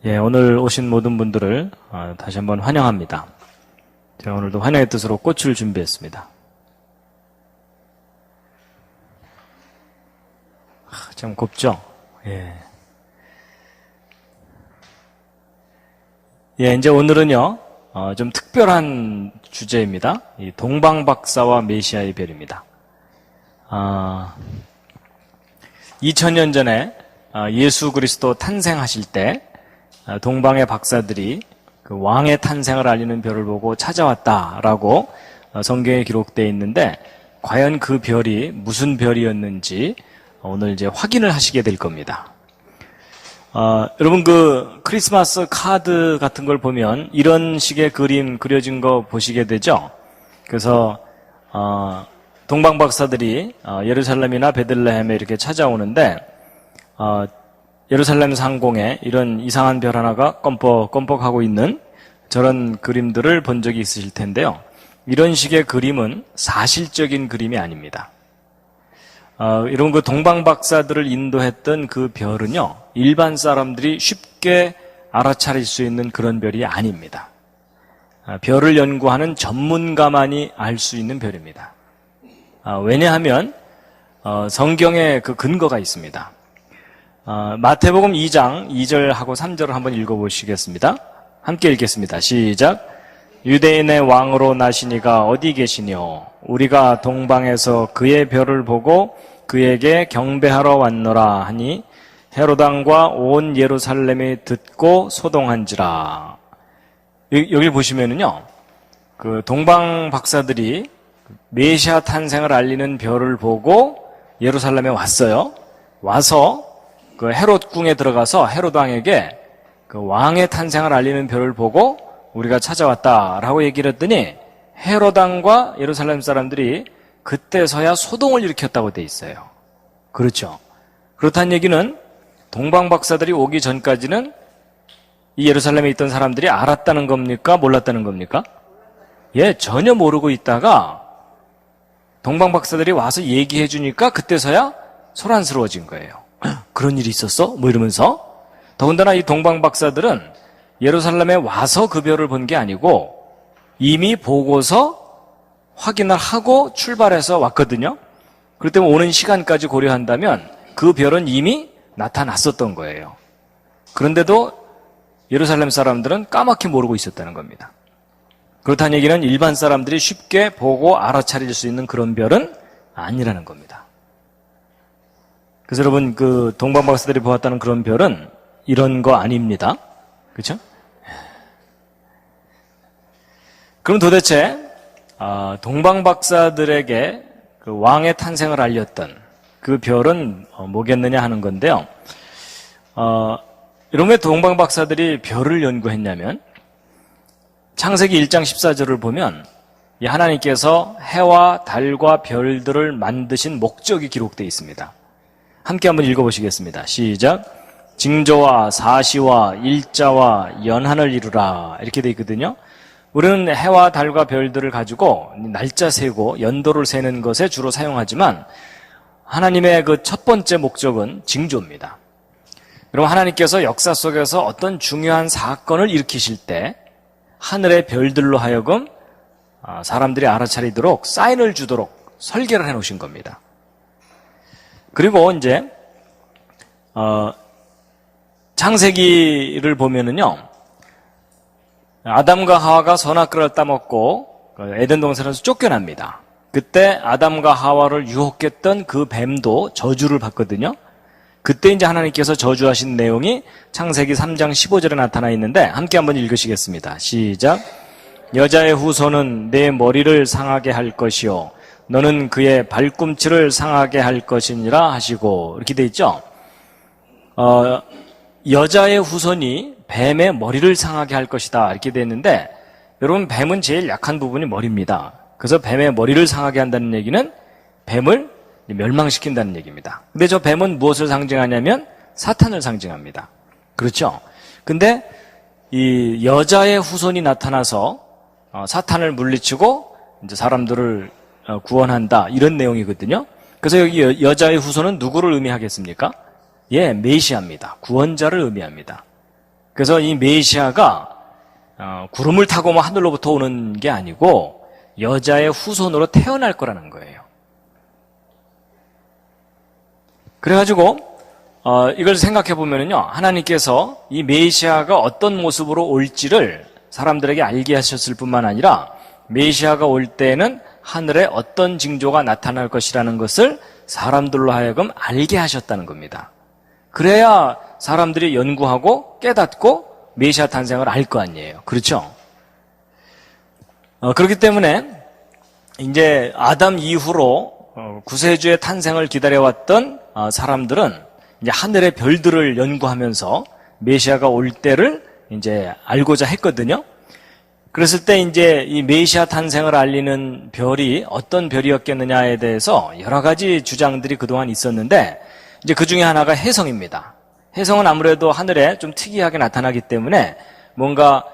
예, 오늘 오신 모든 분들을 다시 한번 환영합니다. 제가 오늘도 환영의 뜻으로 꽃을 준비했습니다. 참 곱죠? 예. 예, 이제 오늘은요, 좀 특별한 주제입니다. 이 동방박사와 메시아의 별입니다. 2000년 전에 예수 그리스도 탄생하실 때 동방의 박사들이 그 왕의 탄생을 알리는 별을 보고 찾아왔다라고 성경에 기록되어 있는데, 과연 그 별이 무슨 별이었는지 오늘 이제 확인을 하시게 될 겁니다. 여러분 그 크리스마스 카드 같은 걸 보면 이런 식의 그림 그려진 거 보시게 되죠. 그래서 동방 박사들이 예루살렘이나 베들레헴에 이렇게 찾아오는데 예루살렘 상공에 이런 이상한 별 하나가 껌뻑껌뻑하고 있는 저런 그림들을 본 적이 있으실 텐데요. 이런 식의 그림은 사실적인 그림이 아닙니다. 이런 그 동방 박사들을 인도했던 그 별은요, 일반 사람들이 쉽게 알아차릴 수 있는 그런 별이 아닙니다. 별을 연구하는 전문가만이 알 수 있는 별입니다. 왜냐하면 성경에 그 근거가 있습니다. 마태복음 2장 2절하고 3절을 한번 읽어보시겠습니다. 함께 읽겠습니다. 시작. 유대인의 왕으로 나시니가 어디 계시뇨? 우리가 동방에서 그의 별을 보고 그에게 경배하러 왔노라 하니 헤로당과 온 예루살렘이 듣고 소동한지라. 여기 보시면은요, 그 동방 박사들이 메시아 탄생을 알리는 별을 보고 예루살렘에 왔어요. 와서 그 헤롯 궁에 들어가서 헤롯 왕에게 그 왕의 탄생을 알리는 별을 보고 우리가 찾아왔다라고 얘기를 했더니 헤롯 왕과 예루살렘 사람들이 그때서야 소동을 일으켰다고 돼 있어요. 그렇죠. 그렇다는 얘기는 동방 박사들이 오기 전까지는 이 예루살렘에 있던 사람들이 알았다는 겁니까? 몰랐다는 겁니까? 예, 전혀 모르고 있다가 동방 박사들이 와서 얘기해 주니까 그때서야 소란스러워진 거예요. 그런 일이 있었어? 뭐 이러면서. 더군다나 이 동방 박사들은 예루살렘에 와서 그 별을 본 게 아니고 이미 보고서 확인을 하고 출발해서 왔거든요. 그렇기 때문에 오는 시간까지 고려한다면 그 별은 이미 나타났었던 거예요. 그런데도 예루살렘 사람들은 까맣게 모르고 있었다는 겁니다. 그렇다는 얘기는 일반 사람들이 쉽게 보고 알아차릴 수 있는 그런 별은 아니라는 겁니다. 그래서 여러분 그 동방 박사들이 보았다는 그런 별은 이런 거 아닙니다. 그렇죠? 그럼 도대체 동방 박사들에게 그 왕의 탄생을 알렸던 그 별은 뭐겠느냐 하는 건데요. 여러분 왜 동방 박사들이 별을 연구했냐면 창세기 1장 14절을 보면 이 하나님께서 해와 달과 별들을 만드신 목적이 기록되어 있습니다. 함께 한번 읽어보시겠습니다. 시작. 징조와 사시와 일자와 연한을 이루라 이렇게 되어 있거든요. 우리는 해와 달과 별들을 가지고 날짜 세고 연도를 세는 것에 주로 사용하지만 하나님의 그 첫 번째 목적은 징조입니다. 그럼 하나님께서 역사 속에서 어떤 중요한 사건을 일으키실 때 하늘의 별들로 하여금 사람들이 알아차리도록 사인을 주도록 설계를 해놓으신 겁니다. 그리고 이제 창세기를 보면은요, 아담과 하와가 선악과를 따먹고 에덴 동산에서 쫓겨납니다. 그때 아담과 하와를 유혹했던 그 뱀도 저주를 받거든요. 그때 이제 하나님께서 저주하신 내용이 창세기 3장 15절에 나타나 있는데 함께 한번 읽으시겠습니다. 시작. 여자의 후손은 내 머리를 상하게 할 것이요 너는 그의 발꿈치를 상하게 할 것이니라 하시고 이렇게 돼 있죠. 여자의 후손이 뱀의 머리를 상하게 할 것이다 이렇게 돼 있는데, 여러분 뱀은 제일 약한 부분이 머리입니다. 그래서 뱀의 머리를 상하게 한다는 얘기는 뱀을 멸망시킨다는 얘기입니다. 근데 저 뱀은 무엇을 상징하냐면 사탄을 상징합니다. 그렇죠? 근데 이 여자의 후손이 나타나서 사탄을 물리치고 이제 사람들을 구원한다 이런 내용이거든요. 그래서 여기 여자의 후손은 누구를 의미하겠습니까? 예, 메시아입니다. 구원자를 의미합니다. 그래서 이 메시아가 구름을 타고 뭐 하늘로부터 오는 게 아니고 여자의 후손으로 태어날 거라는 거예요. 그래가지고 이걸 생각해 보면은요, 하나님께서 이 메시아가 어떤 모습으로 올지를 사람들에게 알게 하셨을 뿐만 아니라 메시아가 올 때에는 하늘에 어떤 징조가 나타날 것이라는 것을 사람들로 하여금 알게 하셨다는 겁니다. 그래야 사람들이 연구하고 깨닫고 메시아 탄생을 알 거 아니에요. 그렇죠? 그렇기 때문에 이제 아담 이후로 구세주의 탄생을 기다려왔던 사람들은 이제 하늘의 별들을 연구하면서 메시아가 올 때를 이제 알고자 했거든요. 그랬을 때 이제 이 메시아 탄생을 알리는 별이 어떤 별이었겠느냐에 대해서 여러 가지 주장들이 그동안 있었는데 이제 그 중에 하나가 혜성입니다. 혜성은 아무래도 하늘에 좀 특이하게 나타나기 때문에 뭔가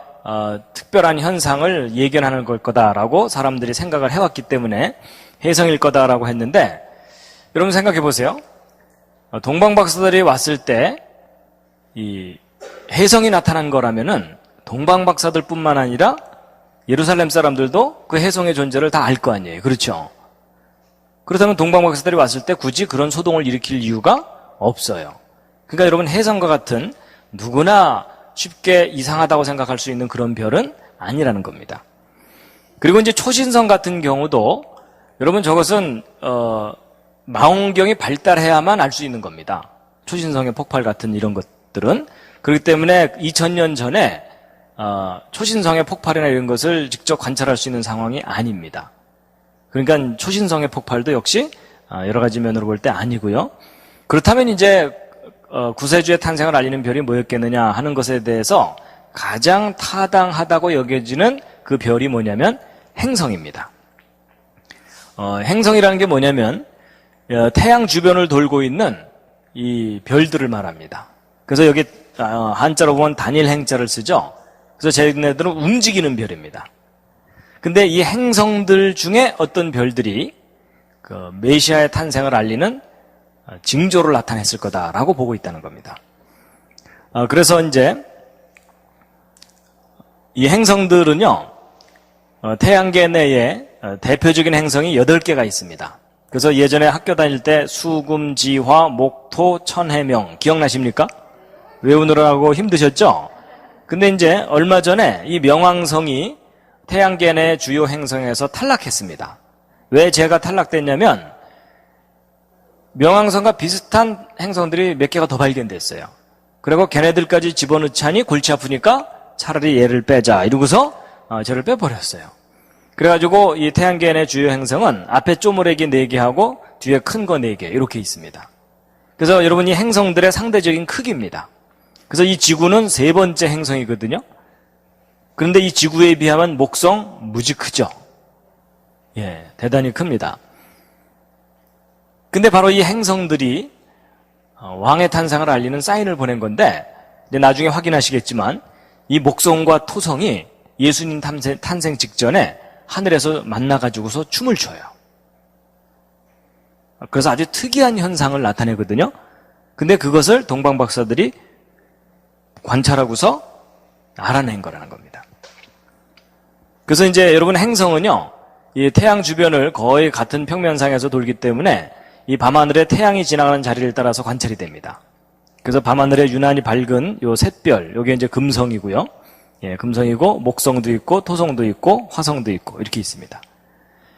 특별한 현상을 예견하는 걸 거다라고 사람들이 생각을 해왔기 때문에 혜성일 거다라고 했는데 여러분 생각해 보세요. 동방박사들이 왔을 때 이 혜성이 나타난 거라면은 동방박사들뿐만 아니라 예루살렘 사람들도 그 혜성의 존재를 다 알 거 아니에요. 그렇죠? 그렇다면 동방박사들이 왔을 때 굳이 그런 소동을 일으킬 이유가 없어요. 그러니까 여러분 혜성과 같은 누구나 쉽게 이상하다고 생각할 수 있는 그런 별은 아니라는 겁니다. 그리고 이제 초신성 같은 경우도 여러분 저것은 망원경이 발달해야만 알 수 있는 겁니다. 초신성의 폭발 같은 이런 것들은. 그렇기 때문에 2000년 전에 초신성의 폭발이나 이런 것을 직접 관찰할 수 있는 상황이 아닙니다. 그러니까 초신성의 폭발도 역시 여러 가지 면으로 볼 때 아니고요. 그렇다면 이제 구세주의 탄생을 알리는 별이 뭐였겠느냐 하는 것에 대해서 가장 타당하다고 여겨지는 그 별이 뭐냐면 행성입니다. 행성이라는 게 뭐냐면 태양 주변을 돌고 있는 이 별들을 말합니다. 그래서 여기 한자로 보면 단일 행자를 쓰죠. 그래서 쟤네들은 움직이는 별입니다. 근데 이 행성들 중에 어떤 별들이 그 메시아의 탄생을 알리는 징조를 나타냈을 거다라고 보고 있다는 겁니다. 그래서 이제 이 행성들은요, 태양계 내에 대표적인 행성이 8개가 있습니다. 그래서 예전에 학교 다닐 때 수금, 지화, 목토, 천해명 기억나십니까? 외우느라고 힘드셨죠? 근데 이제 얼마 전에 이 명왕성이 태양계 내 주요 행성에서 탈락했습니다. 왜 제가 탈락됐냐면 명왕성과 비슷한 행성들이 몇 개가 더 발견됐어요. 그리고 걔네들까지 집어넣자니 골치 아프니까 차라리 얘를 빼자 이러고서 저를 빼버렸어요. 그래가지고 이 태양계 내 주요 행성은 앞에 쪼무레기 4개 하고 뒤에 큰 거 4개 이렇게 있습니다. 그래서 여러분 이 행성들의 상대적인 크기입니다. 그래서 이 지구는 3번째 행성이거든요. 그런데 이 지구에 비하면 목성 무지 크죠. 예, 대단히 큽니다. 근데 바로 이 행성들이 왕의 탄생을 알리는 사인을 보낸 건데 이제 나중에 확인하시겠지만 이 목성과 토성이 예수님 탄생 직전에 하늘에서 만나가지고서 춤을 춰요. 그래서 아주 특이한 현상을 나타내거든요. 근데 그것을 동방박사들이 관찰하고서 알아낸 거라는 겁니다. 그래서 이제 여러분 행성은요, 이 태양 주변을 거의 같은 평면상에서 돌기 때문에 이 밤하늘에 태양이 지나가는 자리를 따라서 관찰이 됩니다. 그래서 밤하늘에 유난히 밝은 요 샛별, 요게 이제 금성이고요. 예, 금성이고 목성도 있고 토성도 있고 화성도 있고 이렇게 있습니다.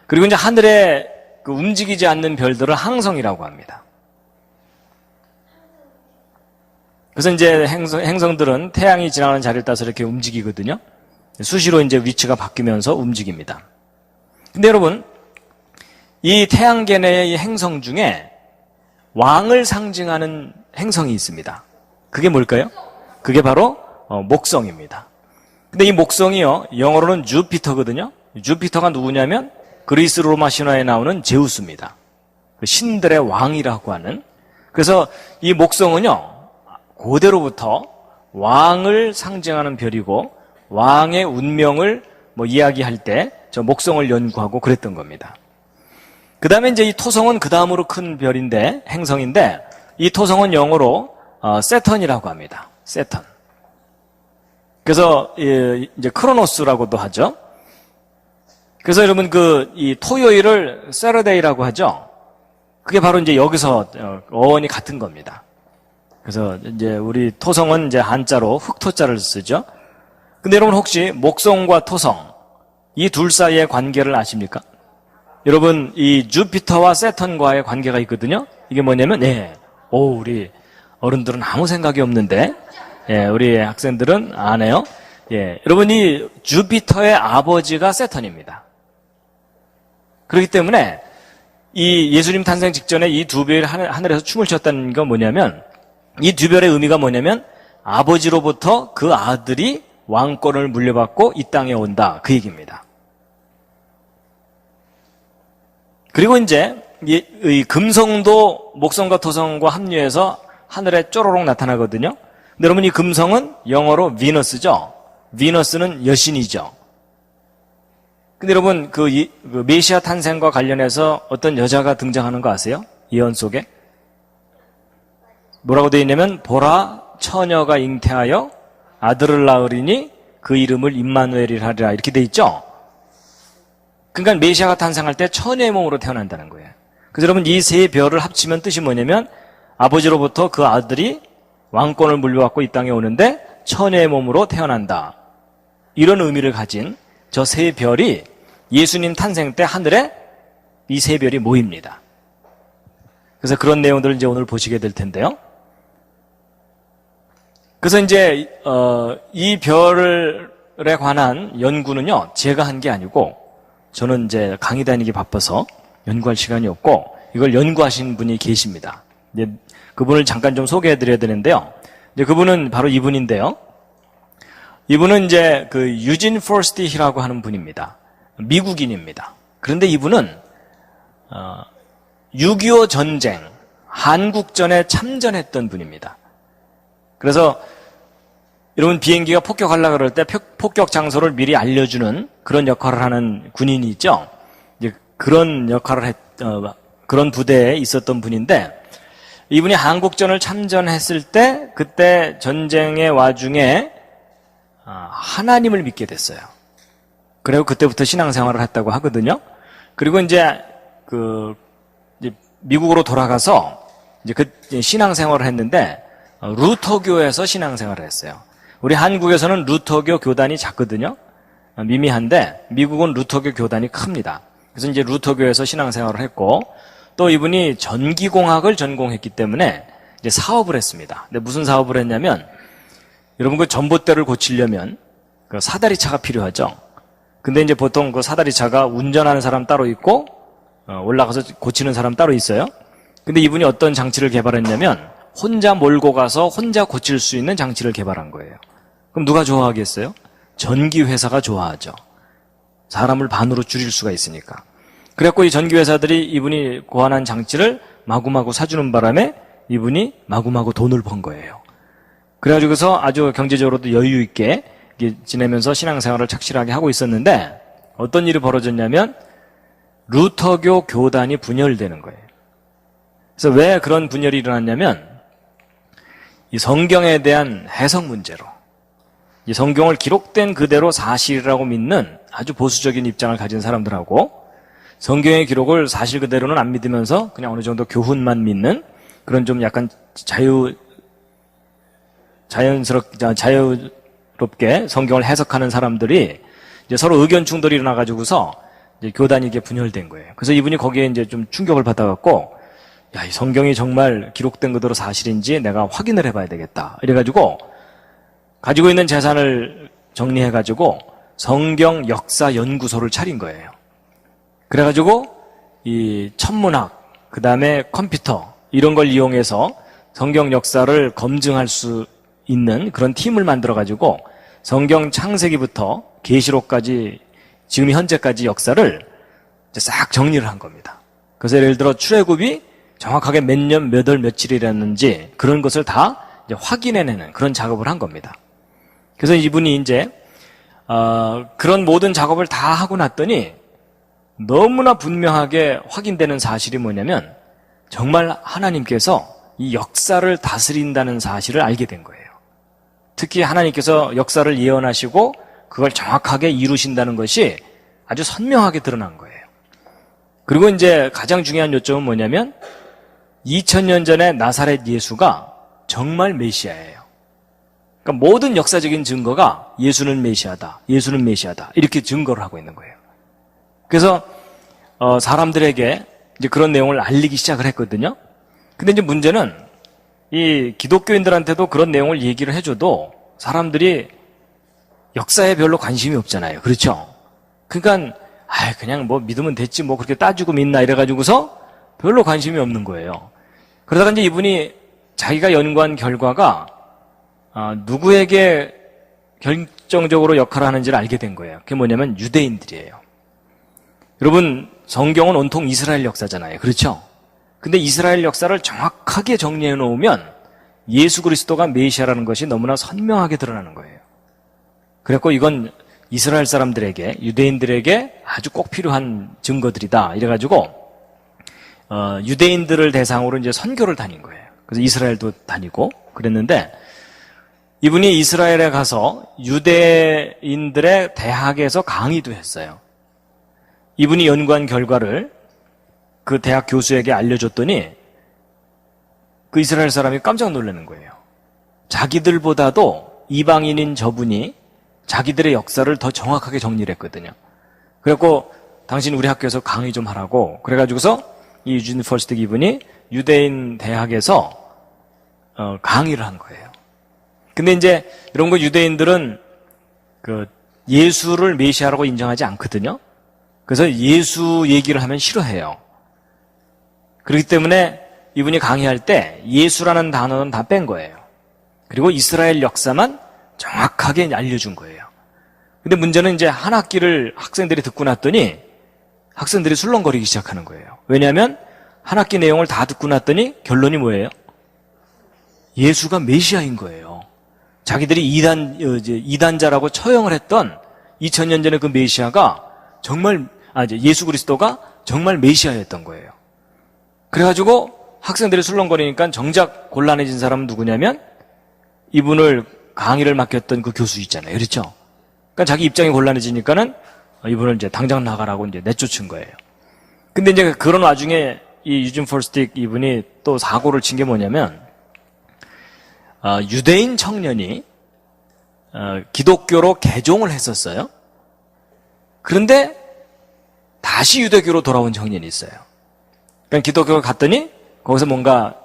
그리고 이제 하늘에 그 움직이지 않는 별들을 항성이라고 합니다. 그래서 이제 행성들은 태양이 지나가는 자리를 따라서 이렇게 움직이거든요. 수시로 이제 위치가 바뀌면서 움직입니다. 근데 여러분, 이 태양계 내의 이 행성 중에 왕을 상징하는 행성이 있습니다. 그게 뭘까요? 그게 바로 목성입니다. 근데 이 목성이요, 영어로는 주피터거든요. 주피터가 누구냐면 그리스 로마 신화에 나오는 제우스입니다. 신들의 왕이라고 하는. 그래서 이 목성은요, 고대로부터 왕을 상징하는 별이고 왕의 운명을 이야기할 때 저 목성을 연구하고 그랬던 겁니다. 그 다음에 이제 이 토성은 그 다음으로 큰 별인데, 행성인데, 이 토성은 영어로 세턴이라고 합니다. 세턴. 그래서 이제 크로노스라고도 하죠. 그래서 여러분 이 토요일을 세러데이라고 하죠. 그게 바로 이제 여기서 어원이 같은 겁니다. 그래서 이제 우리 토성은 이제 한자로 흑토자를 쓰죠. 근데 여러분 혹시 목성과 토성 이 둘 사이의 관계를 아십니까? 여러분 이 주피터와 세턴과의 관계가 있거든요. 이게 뭐냐면 우리 어른들은 아무 생각이 없는데 우리 학생들은 안 해요. 여러분 이 주피터의 아버지가 세턴입니다. 그렇기 때문에 이 예수님 탄생 직전에 이 두 별이 하늘에서 춤을 췄다는 건 뭐냐면 이 두 별의 의미가 뭐냐면 아버지로부터 그 아들이 왕권을 물려받고 이 땅에 온다 그 얘기입니다. 그리고 이제 이 금성도 목성과 토성과 합류해서 하늘에 쪼로록 나타나거든요. 근데 여러분 이 금성은 영어로 비너스죠. 비너스는 여신이죠. 근데 여러분 그 메시아 탄생과 관련해서 어떤 여자가 등장하는 거 아세요? 예언 속에 뭐라고 되어 있냐면 보라 처녀가 잉태하여 아들을 낳으리니 그 이름을 임마누엘이라 하리라 이렇게 돼 있죠. 그러니까 메시아가 탄생할 때 처녀의 몸으로 태어난다는 거예요. 그래서 여러분 이 세 별을 합치면 뜻이 뭐냐면 아버지로부터 그 아들이 왕권을 물려받고 이 땅에 오는데 처녀의 몸으로 태어난다. 이런 의미를 가진 저 세 별이 예수님 탄생 때 하늘에 이 세 별이 모입니다. 그래서 그런 내용들을 이제 오늘 보시게 될 텐데요. 그래서 이제 이 별에 관한 연구는요 제가 한 게 아니고 저는 이제 강의 다니기 바빠서 연구할 시간이 없고 이걸 연구하신 분이 계십니다. 이제 그분을 잠깐 좀 소개해 드려야 되는데요. 이제 그분은 바로 이분인데요. 이분은 이제 그 유진 포스티히라고 하는 분입니다. 미국인입니다. 그런데 이분은 6.25 전쟁, 한국전에 참전했던 분입니다. 그래서 여러분 비행기가 폭격하려고 그럴 때 폭격 장소를 미리 알려주는 그런 역할을 하는 군인이 있죠. 이제 그런 역할을 그런 부대에 있었던 분인데 이분이 한국전을 참전했을 때 그때 전쟁의 와중에 하나님을 믿게 됐어요. 그리고 그때부터 신앙생활을 했다고 하거든요. 그리고 이제 미국으로 돌아가서 이제 그 신앙생활을 했는데 루터교에서 신앙생활을 했어요. 우리 한국에서는 루터교 교단이 작거든요. 미미한데 미국은 루터교 교단이 큽니다. 그래서 이제 루터교에서 신앙생활을 했고 또 이분이 전기공학을 전공했기 때문에 이제 사업을 했습니다. 근데 무슨 사업을 했냐면 여러분 그 전봇대를 고치려면 그 사다리차가 필요하죠. 근데 이제 보통 그 사다리차가 운전하는 사람 따로 있고 올라가서 고치는 사람 따로 있어요. 근데 이분이 어떤 장치를 개발했냐면 혼자 몰고 가서 혼자 고칠 수 있는 장치를 개발한 거예요. 그럼 누가 좋아하겠어요? 전기회사가 좋아하죠. 사람을 반으로 줄일 수가 있으니까. 그래갖고 이 전기회사들이 이분이 고안한 장치를 마구마구 사주는 바람에 이분이 마구마구 돈을 번 거예요. 그래가지고서 아주 경제적으로도 여유 있게 지내면서 신앙생활을 착실하게 하고 있었는데 어떤 일이 벌어졌냐면 루터교 교단이 분열되는 거예요. 그래서 왜 그런 분열이 일어났냐면 이 성경에 대한 해석 문제로 이 성경을 기록된 그대로 사실이라고 믿는 아주 보수적인 입장을 가진 사람들하고 성경의 기록을 사실 그대로는 안 믿으면서 그냥 어느 정도 교훈만 믿는 그런 좀 약간 자유롭게 성경을 해석하는 사람들이 이제 서로 의견 충돌이 일어나가지고서 이제 교단이 이게 분열된 거예요. 그래서 이분이 거기에 이제 좀 충격을 받아갖고 야, 이 성경이 정말 기록된 그대로 사실인지 내가 확인을 해봐야 되겠다. 이래가지고 가지고 있는 재산을 정리해가지고 성경 역사 연구소를 차린 거예요. 그래가지고 이 천문학, 그 다음에 컴퓨터 이런 걸 이용해서 성경 역사를 검증할 수 있는 그런 팀을 만들어가지고 성경 창세기부터 계시록까지 지금 현재까지 역사를 싹 정리를 한 겁니다. 그래서 예를 들어 출애굽이 정확하게 몇 년, 몇 월, 며칠이랬는지 그런 것을 다 이제 확인해내는 그런 작업을 한 겁니다. 그래서 이분이 이제 그런 모든 작업을 다 하고 났더니 너무나 분명하게 확인되는 사실이 뭐냐면 정말 하나님께서 이 역사를 다스린다는 사실을 알게 된 거예요. 특히 하나님께서 역사를 예언하시고 그걸 정확하게 이루신다는 것이 아주 선명하게 드러난 거예요. 그리고 이제 가장 중요한 요점은 뭐냐면 2000년 전에 나사렛 예수가 정말 메시아예요. 그러니까 모든 역사적인 증거가 예수는 메시아다, 예수는 메시아다 이렇게 증거를 하고 있는 거예요. 그래서 사람들에게 이제 그런 내용을 알리기 시작을 했거든요. 근데 이제 문제는 이 기독교인들한테도 그런 내용을 얘기를 해줘도 사람들이 역사에 별로 관심이 없잖아요. 그렇죠? 그러니까 그냥 뭐 믿으면 됐지 뭐 그렇게 따지고 믿나 이래가지고서 별로 관심이 없는 거예요. 그러다가 이제 이분이 자기가 연구한 결과가 누구에게 결정적으로 역할을 하는지를 알게 된 거예요. 그게 뭐냐면 유대인들이에요. 여러분 성경은 온통 이스라엘 역사잖아요. 그렇죠? 근데 이스라엘 역사를 정확하게 정리해 놓으면 예수 그리스도가 메시아라는 것이 너무나 선명하게 드러나는 거예요. 그래서 이건 이스라엘 사람들에게, 유대인들에게 아주 꼭 필요한 증거들이다. 이래가지고 유대인들을 대상으로 이제 선교를 다닌 거예요. 그래서 이스라엘도 다니고 그랬는데 이분이 이스라엘에 가서 유대인들의 대학에서 강의도 했어요. 이분이 연구한 결과를 그 대학 교수에게 알려줬더니 그 이스라엘 사람이 깜짝 놀라는 거예요. 자기들보다도 이방인인 저분이 자기들의 역사를 더 정확하게 정리를 했거든요. 그래갖고 당신 우리 학교에서 강의 좀 하라고 그래가지고서 이 유진 펄스틱 이분이 유대인 대학에서 강의를 한 거예요. 근데 이제 이런 거 유대인들은 그 예수를 메시아라고 인정하지 않거든요. 그래서 예수 얘기를 하면 싫어해요. 그렇기 때문에 이분이 강의할 때 예수라는 단어는 다 뺀 거예요. 그리고 이스라엘 역사만 정확하게 알려준 거예요. 근데 문제는 이제 한 학기를 학생들이 듣고 났더니 학생들이 술렁거리기 시작하는 거예요. 왜냐하면 한 학기 내용을 다 듣고 났더니 결론이 뭐예요? 예수가 메시아인 거예요. 자기들이 이단자라고 처형을 했던 2000년 전에 그 메시아가 정말 예수 그리스도가 정말 메시아였던 거예요. 그래가지고 학생들이 술렁거리니까 정작 곤란해진 사람은 누구냐면 이분을 강의를 맡겼던 그 교수 있잖아요. 그렇죠? 그러니까 자기 입장이 곤란해지니까는 이분을 이제 당장 나가라고 이제 내쫓은 거예요. 근데 이제 그런 와중에 이 유진 펄스틱 이분이 또 사고를 친 게 뭐냐면 유대인 청년이 기독교로 개종을 했었어요. 그런데 다시 유대교로 돌아온 청년이 있어요. 그러니까 기독교를 갔더니 거기서 뭔가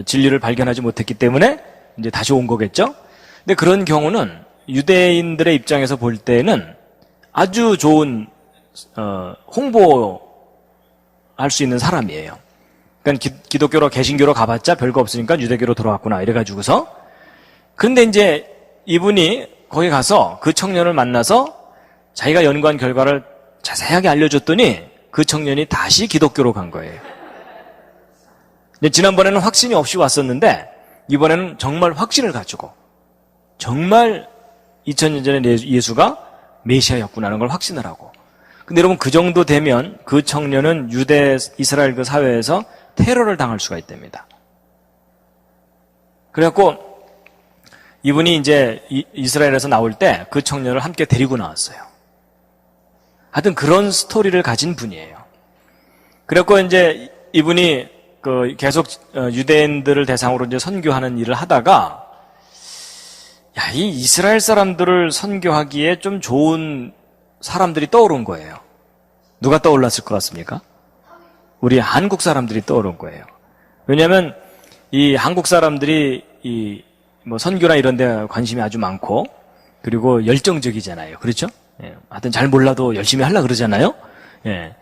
진리를 발견하지 못했기 때문에 이제 다시 온 거겠죠. 근데 그런 경우는 유대인들의 입장에서 볼 때는 아주 좋은 홍보할 수 있는 사람이에요. 그러니까 기독교로 개신교로 가봤자 별거 없으니까 유대교로 돌아왔구나 이래가지고서. 그런데 이제 이분이 거기 가서 그 청년을 만나서 자기가 연구한 결과를 자세하게 알려줬더니 그 청년이 다시 기독교로 간 거예요. 지난번에는 확신이 없이 왔었는데 이번에는 정말 확신을 가지고 정말 2000년 전에 예수가 메시아였구나라는 걸 확신을 하고. 근데 여러분 그 정도 되면 그 청년은 유대 이스라엘 그 사회에서 테러를 당할 수가 있답니다. 그래갖고 이분이 이제 이스라엘에서 나올 때 그 청년을 함께 데리고 나왔어요. 하여튼 그런 스토리를 가진 분이에요. 그래갖고 이제 이분이 계속 유대인들을 대상으로 이제 선교하는 일을 하다가 이 이스라엘 사람들을 선교하기에 좀 좋은 사람들이 떠오른 거예요. 누가 떠올랐을 것 같습니까? 우리 한국 사람들이 떠오른 거예요. 왜냐하면 이 한국 사람들이 뭐 선교나 이런 데 관심이 아주 많고 그리고 열정적이잖아요. 그렇죠? 예. 하여튼 잘 몰라도 열심히 하려고 그러잖아요. 예.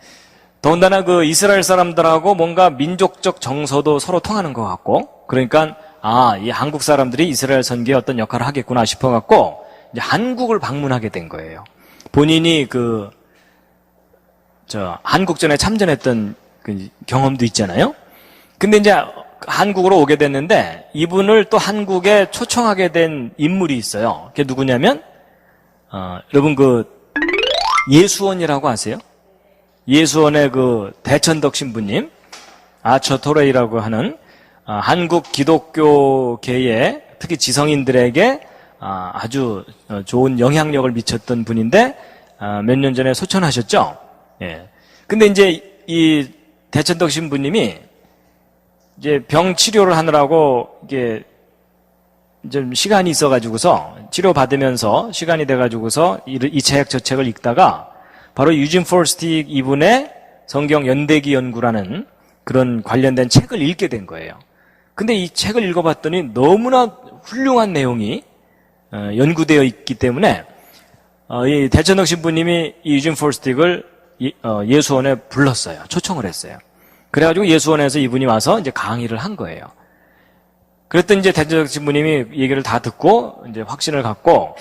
더군다나 그 이스라엘 사람들하고 뭔가 민족적 정서도 서로 통하는 것 같고, 그러니까 이 한국 사람들이 이스라엘 선교에 어떤 역할을 하겠구나 싶어갖고 이제 한국을 방문하게 된 거예요. 본인이 한국전에 참전했던 그 경험도 있잖아요. 근데 이제 한국으로 오게 됐는데 이분을 또 한국에 초청하게 된 인물이 있어요. 그게 누구냐면 여러분 그 예수원이라고 아세요? 예수원의 그 대천덕 신부님, 아처 토레이라고 하는 한국 기독교계에 특히 지성인들에게 아주 좋은 영향력을 미쳤던 분인데 몇 년 전에 소천하셨죠. 예. 근데 이제 이 대천덕 신부님이 이제 병 치료를 하느라고 이게 좀 시간이 있어가지고서 치료받으면서 시간이 돼가지고서 이 책 저 책을 읽다가 바로 유진 폴스틱 이분의 성경 연대기 연구라는 그런 관련된 책을 읽게 된 거예요. 근데 이 책을 읽어봤더니 너무나 훌륭한 내용이 연구되어 있기 때문에 이 대천덕 신부님이 이 유진 폴스틱을 예수원에 불렀어요. 초청을 했어요. 그래가지고 예수원에서 이분이 와서 이제 강의를 한 거예요. 그랬더니 이제 대천덕 신부님이 얘기를 다 듣고 이제 확신을 갖고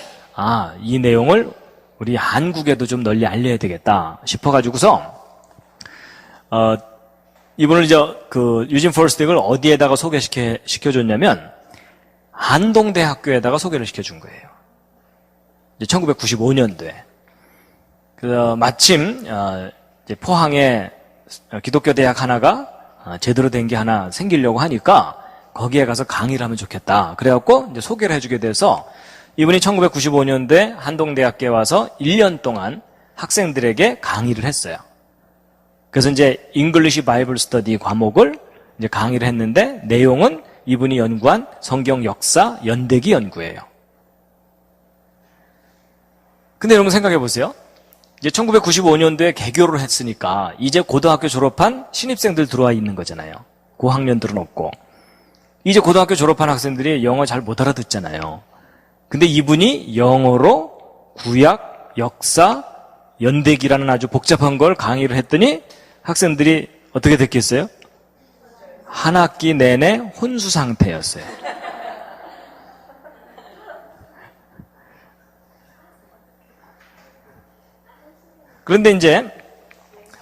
이 내용을 우리 한국에도 좀 널리 알려야 되겠다 싶어가지고서 이분을 이제 그 유진 폴스틱을 어디에다가 소개시켜줬냐면 안동대학교에다가 소개를 시켜준 거예요. 이제 1995년도에. 마침 이제 포항에 기독교 대학 하나가 제대로 된 게 하나 생기려고 하니까 거기에 가서 강의를 하면 좋겠다. 그래갖고 이제 소개를 해주게 돼서 이분이 1995년도에 한동대학교에 와서 1년 동안 학생들에게 강의를 했어요. 그래서 이제 잉글리시 바이블 스터디 과목을 이제 강의를 했는데 내용은 이분이 연구한 성경 역사 연대기 연구예요. 근데 여러분 생각해 보세요. 이제 1995년도에 개교를 했으니까 이제 고등학교 졸업한 신입생들 들어와 있는 거잖아요. 고학년들은 없고. 이제 고등학교 졸업한 학생들이 영어 잘 못 알아듣잖아요. 근데 이분이 영어로 구약, 역사, 연대기라는 아주 복잡한 걸 강의를 했더니 학생들이 어떻게 됐겠어요? 한 학기 내내 혼수 상태였어요. 그런데 이제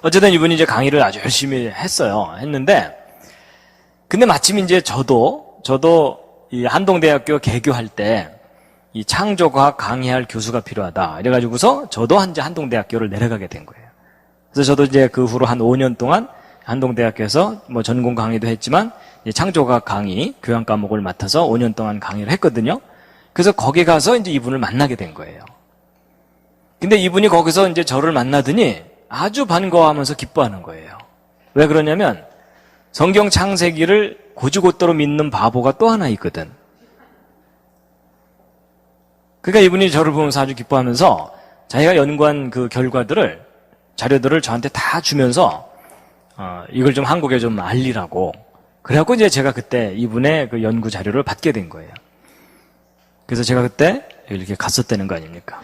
어쨌든 이분이 이제 강의를 아주 열심히 했는데 근데 마침 이제 저도 이 한동대학교 개교할 때 이 창조과학 강의할 교수가 필요하다. 이래가지고서 저도 이제 한동대학교를 내려가게 된 거예요. 그래서 저도 이제 그 후로 한 5년 동안 한동대학교에서 뭐 전공 강의도 했지만 창조과학 강의 교양 과목을 맡아서 5년 동안 강의를 했거든요. 그래서 거기 가서 이제 이분을 만나게 된 거예요. 근데 이분이 거기서 이제 저를 만나더니 아주 반가워하면서 기뻐하는 거예요. 왜 그러냐면 성경 창세기를 곧이곧대로 믿는 바보가 또 하나 있거든. 그러니까 이분이 저를 보면서 아주 기뻐하면서 자기가 연구한 그 결과들을 자료들을 저한테 다 주면서 이걸 좀 한국에 좀 알리라고. 그래갖고 이제 제가 그때 이분의 그 연구 자료를 받게 된 거예요. 그래서 제가 그때 이렇게 갔었다는 거 아닙니까?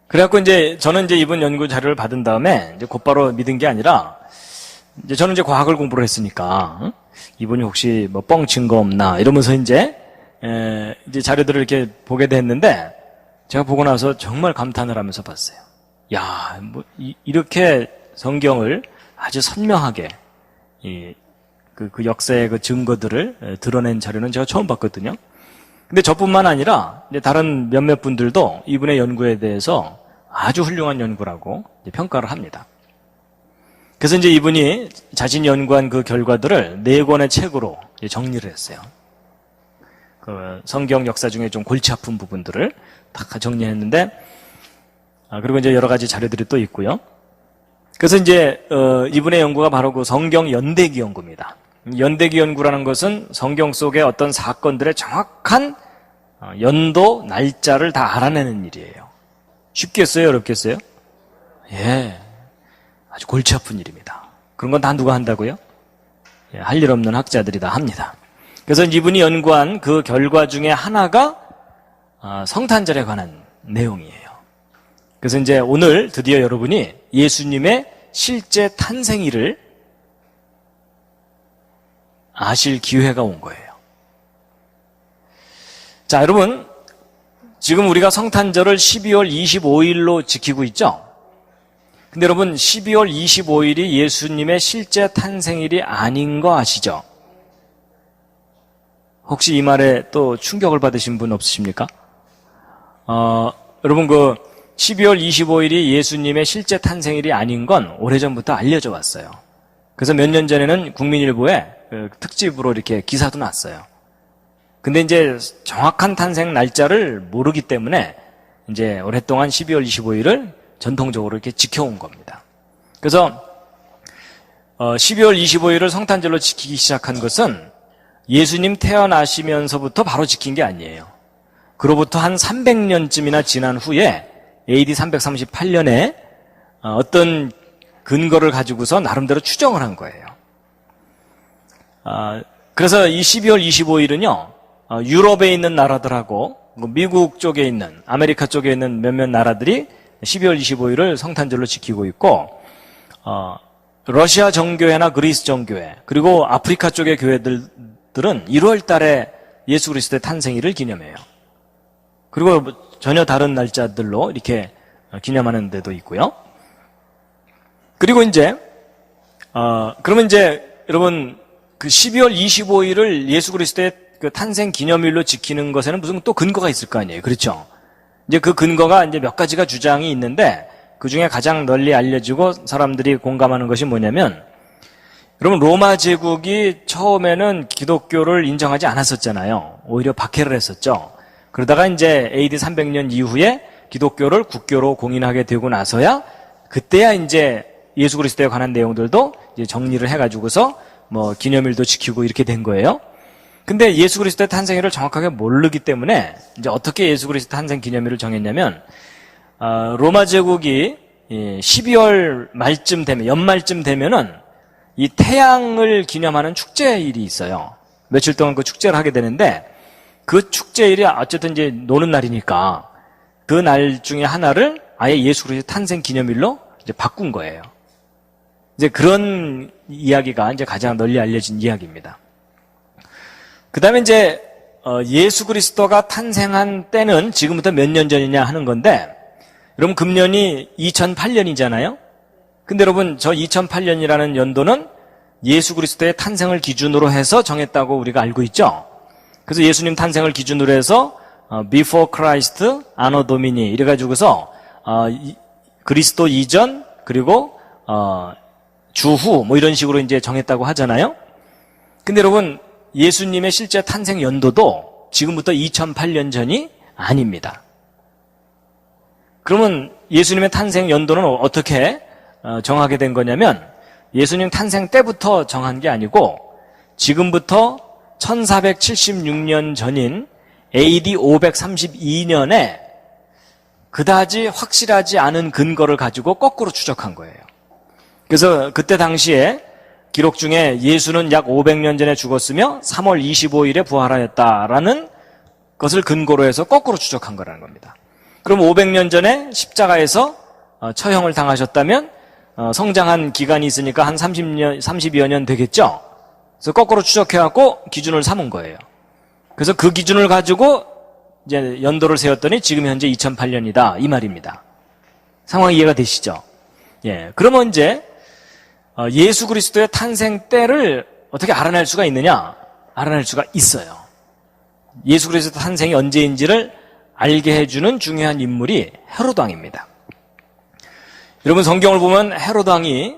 그래갖고 이제 저는 이제 이분 연구 자료를 받은 다음에 이제 곧바로 믿은 게 아니라 이제 저는 이제 과학을 공부를 했으니까 이분이 혹시 뭐 뻥친 거 없나 이러면서 이제 자료들을 이렇게 보게 됐는데 제가 보고 나서 정말 감탄을 하면서 봤어요. 야, 뭐 이렇게 성경을 아주 선명하게 그 역사의 그 증거들을 드러낸 자료는 제가 처음 봤거든요. 근데 저뿐만 아니라 이제 다른 몇몇 분들도 이분의 연구에 대해서 아주 훌륭한 연구라고 평가를 합니다. 그래서 이제 이분이 자신이 연구한 그 결과들을 4권의 책으로 정리를 했어요. 그 성경 역사 중에 좀 골치 아픈 부분들을 다 정리했는데, 그리고 이제 여러 가지 자료들이 또 있고요. 그래서 이제 이분의 연구가 바로 그 성경 연대기 연구입니다. 연대기 연구라는 것은 성경 속의 어떤 사건들의 정확한 연도, 날짜를 다 알아내는 일이에요. 쉽겠어요? 어렵겠어요? 예. 아주 골치 아픈 일입니다. 그런 건 다 누가 한다고요? 예, 할 일 없는 학자들이 다 합니다. 그래서 이분이 연구한 그 결과 중에 하나가 성탄절에 관한 내용이에요. 그래서 이제 오늘 드디어 여러분이 예수님의 실제 탄생일을 아실 기회가 온 거예요. 자, 여러분, 지금 우리가 성탄절을 12월 25일로 지키고 있죠? 근데 여러분, 12월 25일이 예수님의 실제 탄생일이 아닌 거 아시죠? 혹시 이 말에 또 충격을 받으신 분 없으십니까? 여러분, 그 12월 25일이 예수님의 실제 탄생일이 아닌 건 오래전부터 알려져 왔어요. 그래서 몇 년 전에는 국민일보에 특집으로 이렇게 기사도 났어요. 근데 이제 정확한 탄생 날짜를 모르기 때문에 이제 오랫동안 12월 25일을 전통적으로 이렇게 지켜온 겁니다. 그래서 12월 25일을 성탄절로 지키기 시작한 것은 예수님 태어나시면서부터 바로 지킨 게 아니에요. 그로부터 한 300년쯤이나 지난 후에 AD 338년에 어떤 근거를 가지고서 나름대로 추정을 한 거예요. 그래서 이 12월 25일은요, 유럽에 있는 나라들하고 미국 쪽에 있는, 아메리카 쪽에 있는 몇몇 나라들이 12월 25일을 성탄절로 지키고 있고, 러시아 정교회나 그리스 정교회, 그리고 아프리카 쪽의 교회들은 1월 달에 예수 그리스도의 탄생일을 기념해요. 그리고 전혀 다른 날짜들로 이렇게 기념하는 데도 있고요. 그리고 이제, 그러면 이제 여러분, 그 12월 25일을 예수 그리스도의 그 탄생 기념일로 지키는 것에는 무슨 또 근거가 있을 거 아니에요. 그렇죠? 이제 그 근거가 이제 몇 가지가 주장이 있는데, 그 중에 가장 널리 알려지고 사람들이 공감하는 것이 뭐냐면, 여러분, 로마 제국이 처음에는 기독교를 인정하지 않았었잖아요. 오히려 박해를 했었죠. 그러다가 이제 AD 300년 이후에 기독교를 국교로 공인하게 되고 나서야, 그때야 이제 예수 그리스도에 관한 내용들도 이제 정리를 해가지고서 뭐 기념일도 지키고 이렇게 된 거예요. 근데 예수 그리스도의 탄생일을 정확하게 모르기 때문에 이제 어떻게 예수 그리스도 탄생 기념일을 정했냐면, 로마 제국이 12월 말쯤 되면, 연말쯤 되면은 이 태양을 기념하는 축제일이 있어요. 며칠 동안 그 축제를 하게 되는데, 그 축제일이 어쨌든 이제 노는 날이니까 그 날 중에 하나를 아예 예수 그리스도 탄생 기념일로 이제 바꾼 거예요. 이제 그런 이야기가 이제 가장 널리 알려진 이야기입니다. 그 다음에 이제, 예수 그리스도가 탄생한 때는 지금부터 몇 년 전이냐 하는 건데, 여러분, 금년이 2008년이잖아요? 근데 여러분, 저 2008년이라는 연도는 예수 그리스도의 탄생을 기준으로 해서 정했다고 우리가 알고 있죠? 그래서 예수님 탄생을 기준으로 해서, Before Christ, Anno Domini, 이래가지고서, 그리스도 이전, 그리고, 주후, 뭐 이런 식으로 이제 정했다고 하잖아요? 근데 여러분, 예수님의 실제 탄생 연도도 지금부터 2008년 전이 아닙니다. 그러면 예수님의 탄생 연도는 어떻게 정하게 된 거냐면, 예수님 탄생 때부터 정한 게 아니고 지금부터 1476년 전인 AD 532년에 그다지 확실하지 않은 근거를 가지고 거꾸로 추적한 거예요. 그래서 그때 당시에 기록 중에 예수는 약 500년 전에 죽었으며 3월 25일에 부활하였다라는 것을 근거로 해서 거꾸로 추적한 거라는 겁니다. 그럼 500년 전에 십자가에서 처형을 당하셨다면 성장한 기간이 있으니까 한 30여 년 되겠죠? 그래서 거꾸로 추적해갖고 기준을 삼은 거예요. 그래서 그 기준을 가지고 이제 연도를 세웠더니 지금 현재 2008년이다. 이 말입니다. 상황 이해가 되시죠? 예. 그러면 이제 예수 그리스도의 탄생 때를 어떻게 알아낼 수가 있느냐? 알아낼 수가 있어요. 예수 그리스도 탄생이 언제인지를 알게 해주는 중요한 인물이 헤롯 왕입니다. 여러분, 성경을 보면 헤롯 왕이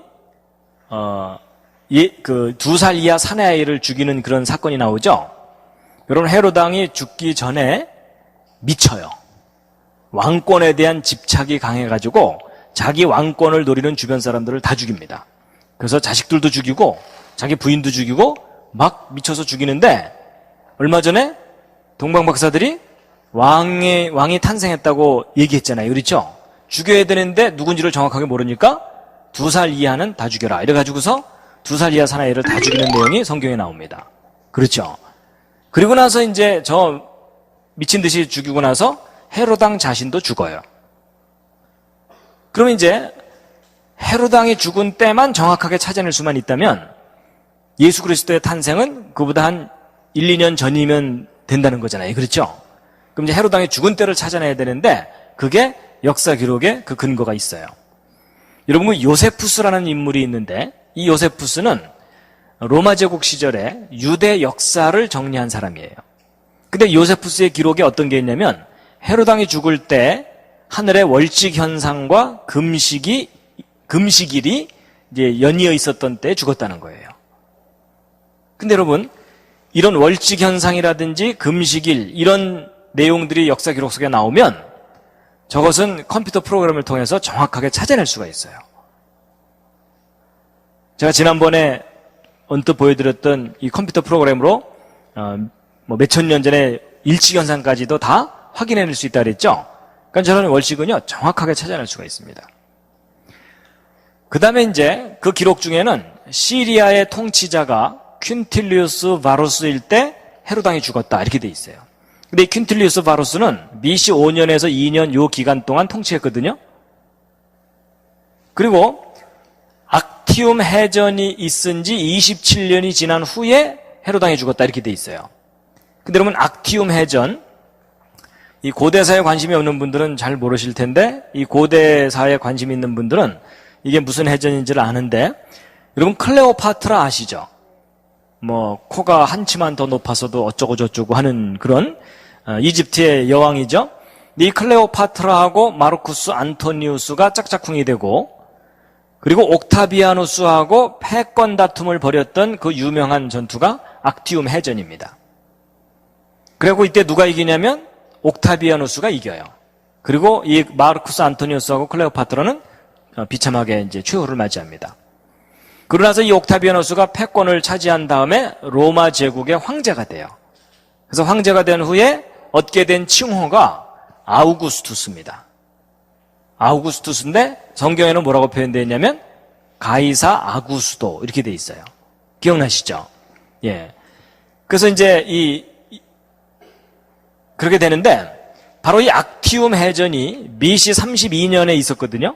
그 2살 이하 사내아이를 죽이는 그런 사건이 나오죠. 여러분, 헤롯 왕이 죽기 전에 미쳐요. 왕권에 대한 집착이 강해가지고 자기 왕권을 노리는 주변 사람들을 다 죽입니다. 그래서 자식들도 죽이고 자기 부인도 죽이고 막 미쳐서 죽이는데, 얼마 전에 동방 박사들이 왕이 탄생했다고 얘기했잖아요. 그렇죠? 죽여야 되는데 누군지를 정확하게 모르니까 2살 이하는 다 죽여라. 이래가지고서 2살 이하 사나이를 다 죽이는 내용이 성경에 나옵니다. 그렇죠? 그리고 나서 이제 저 미친 듯이 죽이고 나서 헤롯 왕 자신도 죽어요. 그러면 이제 헤롯 왕이 죽은 때만 정확하게 찾아낼 수만 있다면 예수 그리스도의 탄생은 그보다 한 1, 2년 전이면 된다는 거잖아요. 그렇죠? 그럼 이제 헤롯 왕이 죽은 때를 찾아내야 되는데 그게 역사 기록에 그 근거가 있어요. 여러분, 그 요세푸스라는 인물이 있는데 이 요세푸스는 로마 제국 시절에 유대 역사를 정리한 사람이에요. 근데 요세푸스의 기록에 어떤 게 있냐면 헤롯 왕이 죽을 때 하늘의 월식 현상과 금식일이 이제 연이어 있었던 때에 죽었다는 거예요. 근데 여러분, 이런 월칙 현상이라든지 금식일 이런 내용들이 역사 기록 속에 나오면 저것은 컴퓨터 프로그램을 통해서 정확하게 찾아낼 수가 있어요. 제가 지난번에 언뜻 보여드렸던 이 컴퓨터 프로그램으로 몇천 년 전에 일칙 현상까지도 다 확인해낼 수 있다 그랬죠. 그러니까 저는 월칙은요 정확하게 찾아낼 수가 있습니다. 그 다음에 이제 그 기록 중에는 시리아의 통치자가 퀸틸리우스 바루스일 때 헤로당이 죽었다 이렇게 돼 있어요. 근데 이 퀸틸리우스 바루스는 BC 5년에서 2년 요 기간 동안 통치했거든요. 그리고 악티움 해전이 있은 지 27년이 지난 후에 헤로당이 죽었다 이렇게 돼 있어요. 근데 여러분, 악티움 해전, 이 고대사에 관심이 없는 분들은 잘 모르실 텐데 이 고대사에 관심이 있는 분들은 이게 무슨 해전인지를 아는데, 여러분 클레오파트라 아시죠? 코가 한 치만 더 높아서도 어쩌고 저쩌고 하는 그런 이집트의 여왕이죠. 이 클레오파트라하고 마르쿠스 안토니우스가 짝짝꿍이 되고, 그리고 옥타비아누스하고 패권 다툼을 벌였던 그 유명한 전투가 악티움 해전입니다. 그리고 이때 누가 이기냐면 옥타비아누스가 이겨요. 그리고 이 마르쿠스 안토니우스하고 클레오파트라는 비참하게 이제 최후를 맞이합니다. 그러나서 이 옥타비아누스가 패권을 차지한 다음에 로마 제국의 황제가 돼요. 그래서 황제가 된 후에 얻게 된 칭호가 아우구스투스입니다. 아우구스투스인데 성경에는 뭐라고 표현되어 있냐면 가이사 아구스도 이렇게 돼 있어요. 기억나시죠? 예. 그래서 이제 그렇게 되는데, 바로 이 악티움 해전이 BC 32년에 있었거든요.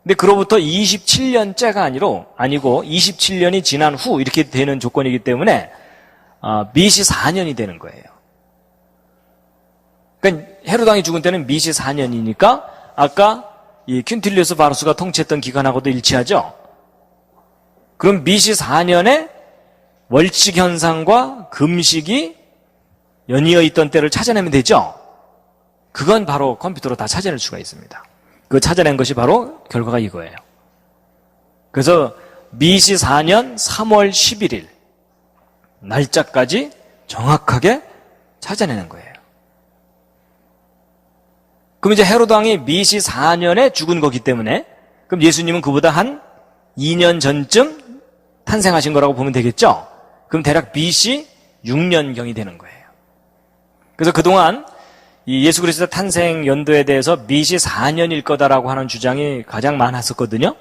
근데 그로부터 27년째가 아니고 27년이 지난 후 이렇게 되는 조건이기 때문에 BC 4년이 되는 거예요. 그러니까 헤로당이 죽은 때는 BC 4년이니까 아까 이 퀸틸리우스 바루스가 통치했던 기간하고도 일치하죠. 그럼 BC 4년에 월칙 현상과 금식이 연이어 있던 때를 찾아내면 되죠. 그건 바로 컴퓨터로 다 찾아낼 수가 있습니다. 그 찾아낸 것이 바로 결과가 이거예요. 그래서 BC 4년 3월 11일 날짜까지 정확하게 찾아내는 거예요. 그럼 이제 헤로당이 BC 4년에 죽은 거기 때문에, 그럼 예수님은 그보다 한 2년 전쯤 탄생하신 거라고 보면 되겠죠? 그럼 대략 BC 6년경이 되는 거예요. 그래서 그동안 이 예수 그리스도 탄생 연도에 대해서 BC 4년일 거다라고 하는 주장이 가장 많았었거든요.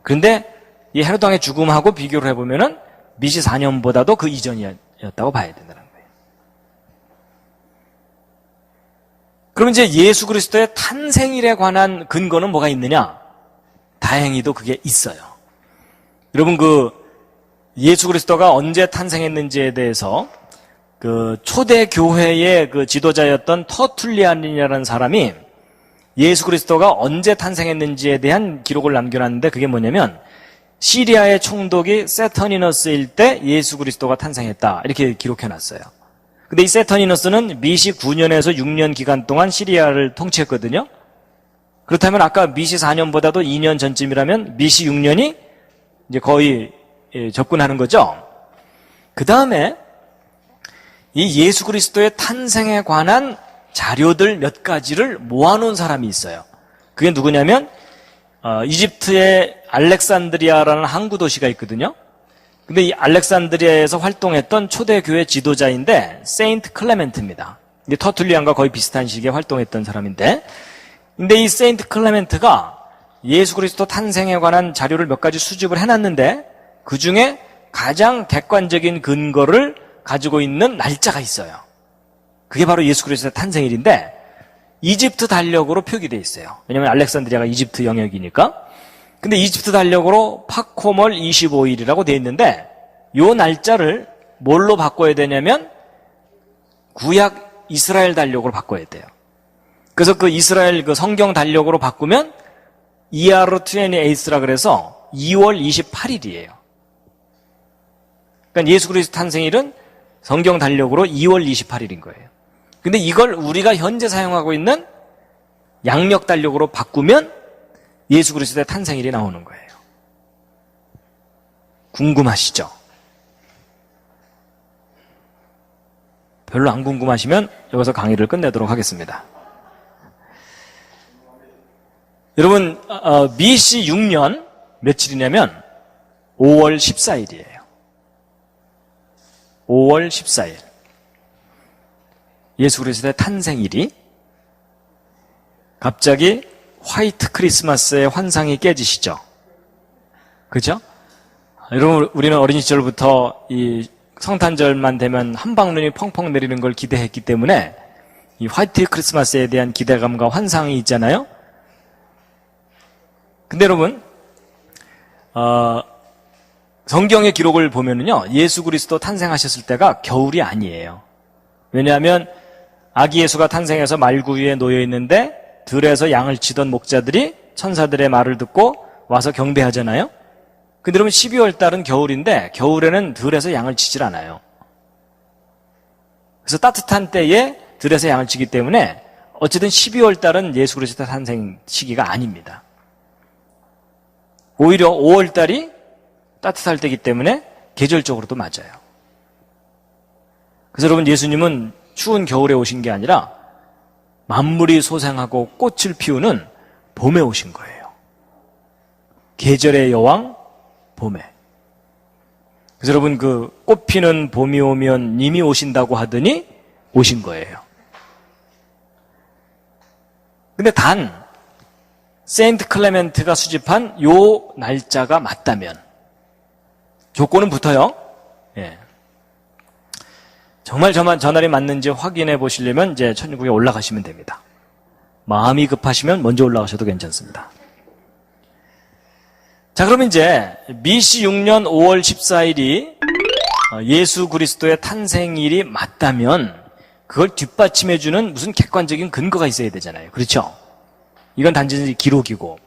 그런데 이 헤로당의 죽음하고 비교를 해보면은 BC 4년보다도 그 이전이었다고 봐야 된다는 거예요. 그럼 이제 예수 그리스도의 탄생일에 관한 근거는 뭐가 있느냐? 다행히도 그게 있어요. 여러분, 예수 그리스도가 언제 탄생했는지에 대해서 초대 교회의 지도자였던 터툴리안이라는 사람이 예수 그리스도가 언제 탄생했는지에 대한 기록을 남겨놨는데, 그게 뭐냐면 시리아의 총독이 세터니너스일 때 예수 그리스도가 탄생했다 이렇게 기록해놨어요. 근데 이 세터니너스는 BC 9년에서 6년 기간 동안 시리아를 통치했거든요. 그렇다면 아까 BC 4년보다도 2년 전쯤이라면 BC 6년이 이제 거의 접근하는 거죠. 그 다음에 이 예수 그리스도의 탄생에 관한 자료들 몇 가지를 모아놓은 사람이 있어요. 그게 누구냐면 이집트의 알렉산드리아라는 항구 도시가 있거든요. 근데 이 알렉산드리아에서 활동했던 초대교회 지도자인데 세인트 클레멘트입니다. 근데 터툴리안과 거의 비슷한 시기에 활동했던 사람인데, 근데 이 세인트 클레멘트가 예수 그리스도 탄생에 관한 자료를 몇 가지 수집을 해놨는데 그 중에 가장 객관적인 근거를 가지고 있는 날짜가 있어요. 그게 바로 예수 그리스도의 탄생일인데 이집트 달력으로 표기되어 있어요. 왜냐하면 알렉산드리아가 이집트 영역이니까. 근데 이집트 달력으로 파코멀 25일이라고 되어 있는데 요 날짜를 뭘로 바꿔야 되냐면 구약 이스라엘 달력으로 바꿔야 돼요. 그래서 그 이스라엘 성경 달력으로 바꾸면 이아르 28라 그래서 2월 28일이에요. 그러니까 예수 그리스도 탄생일은 성경 달력으로 2월 28일인 거예요. 근데 이걸 우리가 현재 사용하고 있는 양력 달력으로 바꾸면 예수 그리스도의 탄생일이 나오는 거예요. 궁금하시죠? 별로 안 궁금하시면 여기서 강의를 끝내도록 하겠습니다. 여러분, BC 6년 며칠이냐면 5월 14일이에요. 5월 14일. 예수 그리스도의 탄생일이 갑자기 화이트 크리스마스의 환상이 깨지시죠? 그죠? 여러분, 우리는 어린 시절부터 이 성탄절만 되면 한방눈이 펑펑 내리는 걸 기대했기 때문에 이 화이트 크리스마스에 대한 기대감과 환상이 있잖아요? 근데 여러분, 성경의 기록을 보면은요, 예수 그리스도 탄생하셨을 때가 겨울이 아니에요. 왜냐하면 아기 예수가 탄생해서 말구 위에 놓여 있는데 들에서 양을 치던 목자들이 천사들의 말을 듣고 와서 경배하잖아요. 근데 여러분 12월 달은 겨울인데 겨울에는 들에서 양을 치질 않아요. 그래서 따뜻한 때에 들에서 양을 치기 때문에 어쨌든 12월 달은 예수 그리스도 탄생 시기가 아닙니다. 오히려 5월 달이 따뜻할 때이기 때문에 계절적으로도 맞아요. 그래서 여러분 예수님은 추운 겨울에 오신 게 아니라 만물이 소생하고 꽃을 피우는 봄에 오신 거예요. 계절의 여왕 봄에. 그래서 여러분 그 꽃 피는 봄이 오면 님이 오신다고 하더니 오신 거예요. 근데 단 세인트 클레멘트가 수집한 요 날짜가 맞다면 조건은 붙어요. 예. 정말 저 날이 맞는지 확인해 보시려면 이제 천국에 올라가시면 됩니다. 마음이 급하시면 먼저 올라가셔도 괜찮습니다. 자, 그럼 이제 BC 6년 5월 14일이 예수 그리스도의 탄생일이 맞다면 그걸 뒷받침해주는 무슨 객관적인 근거가 있어야 되잖아요. 그렇죠? 이건 단지 기록이고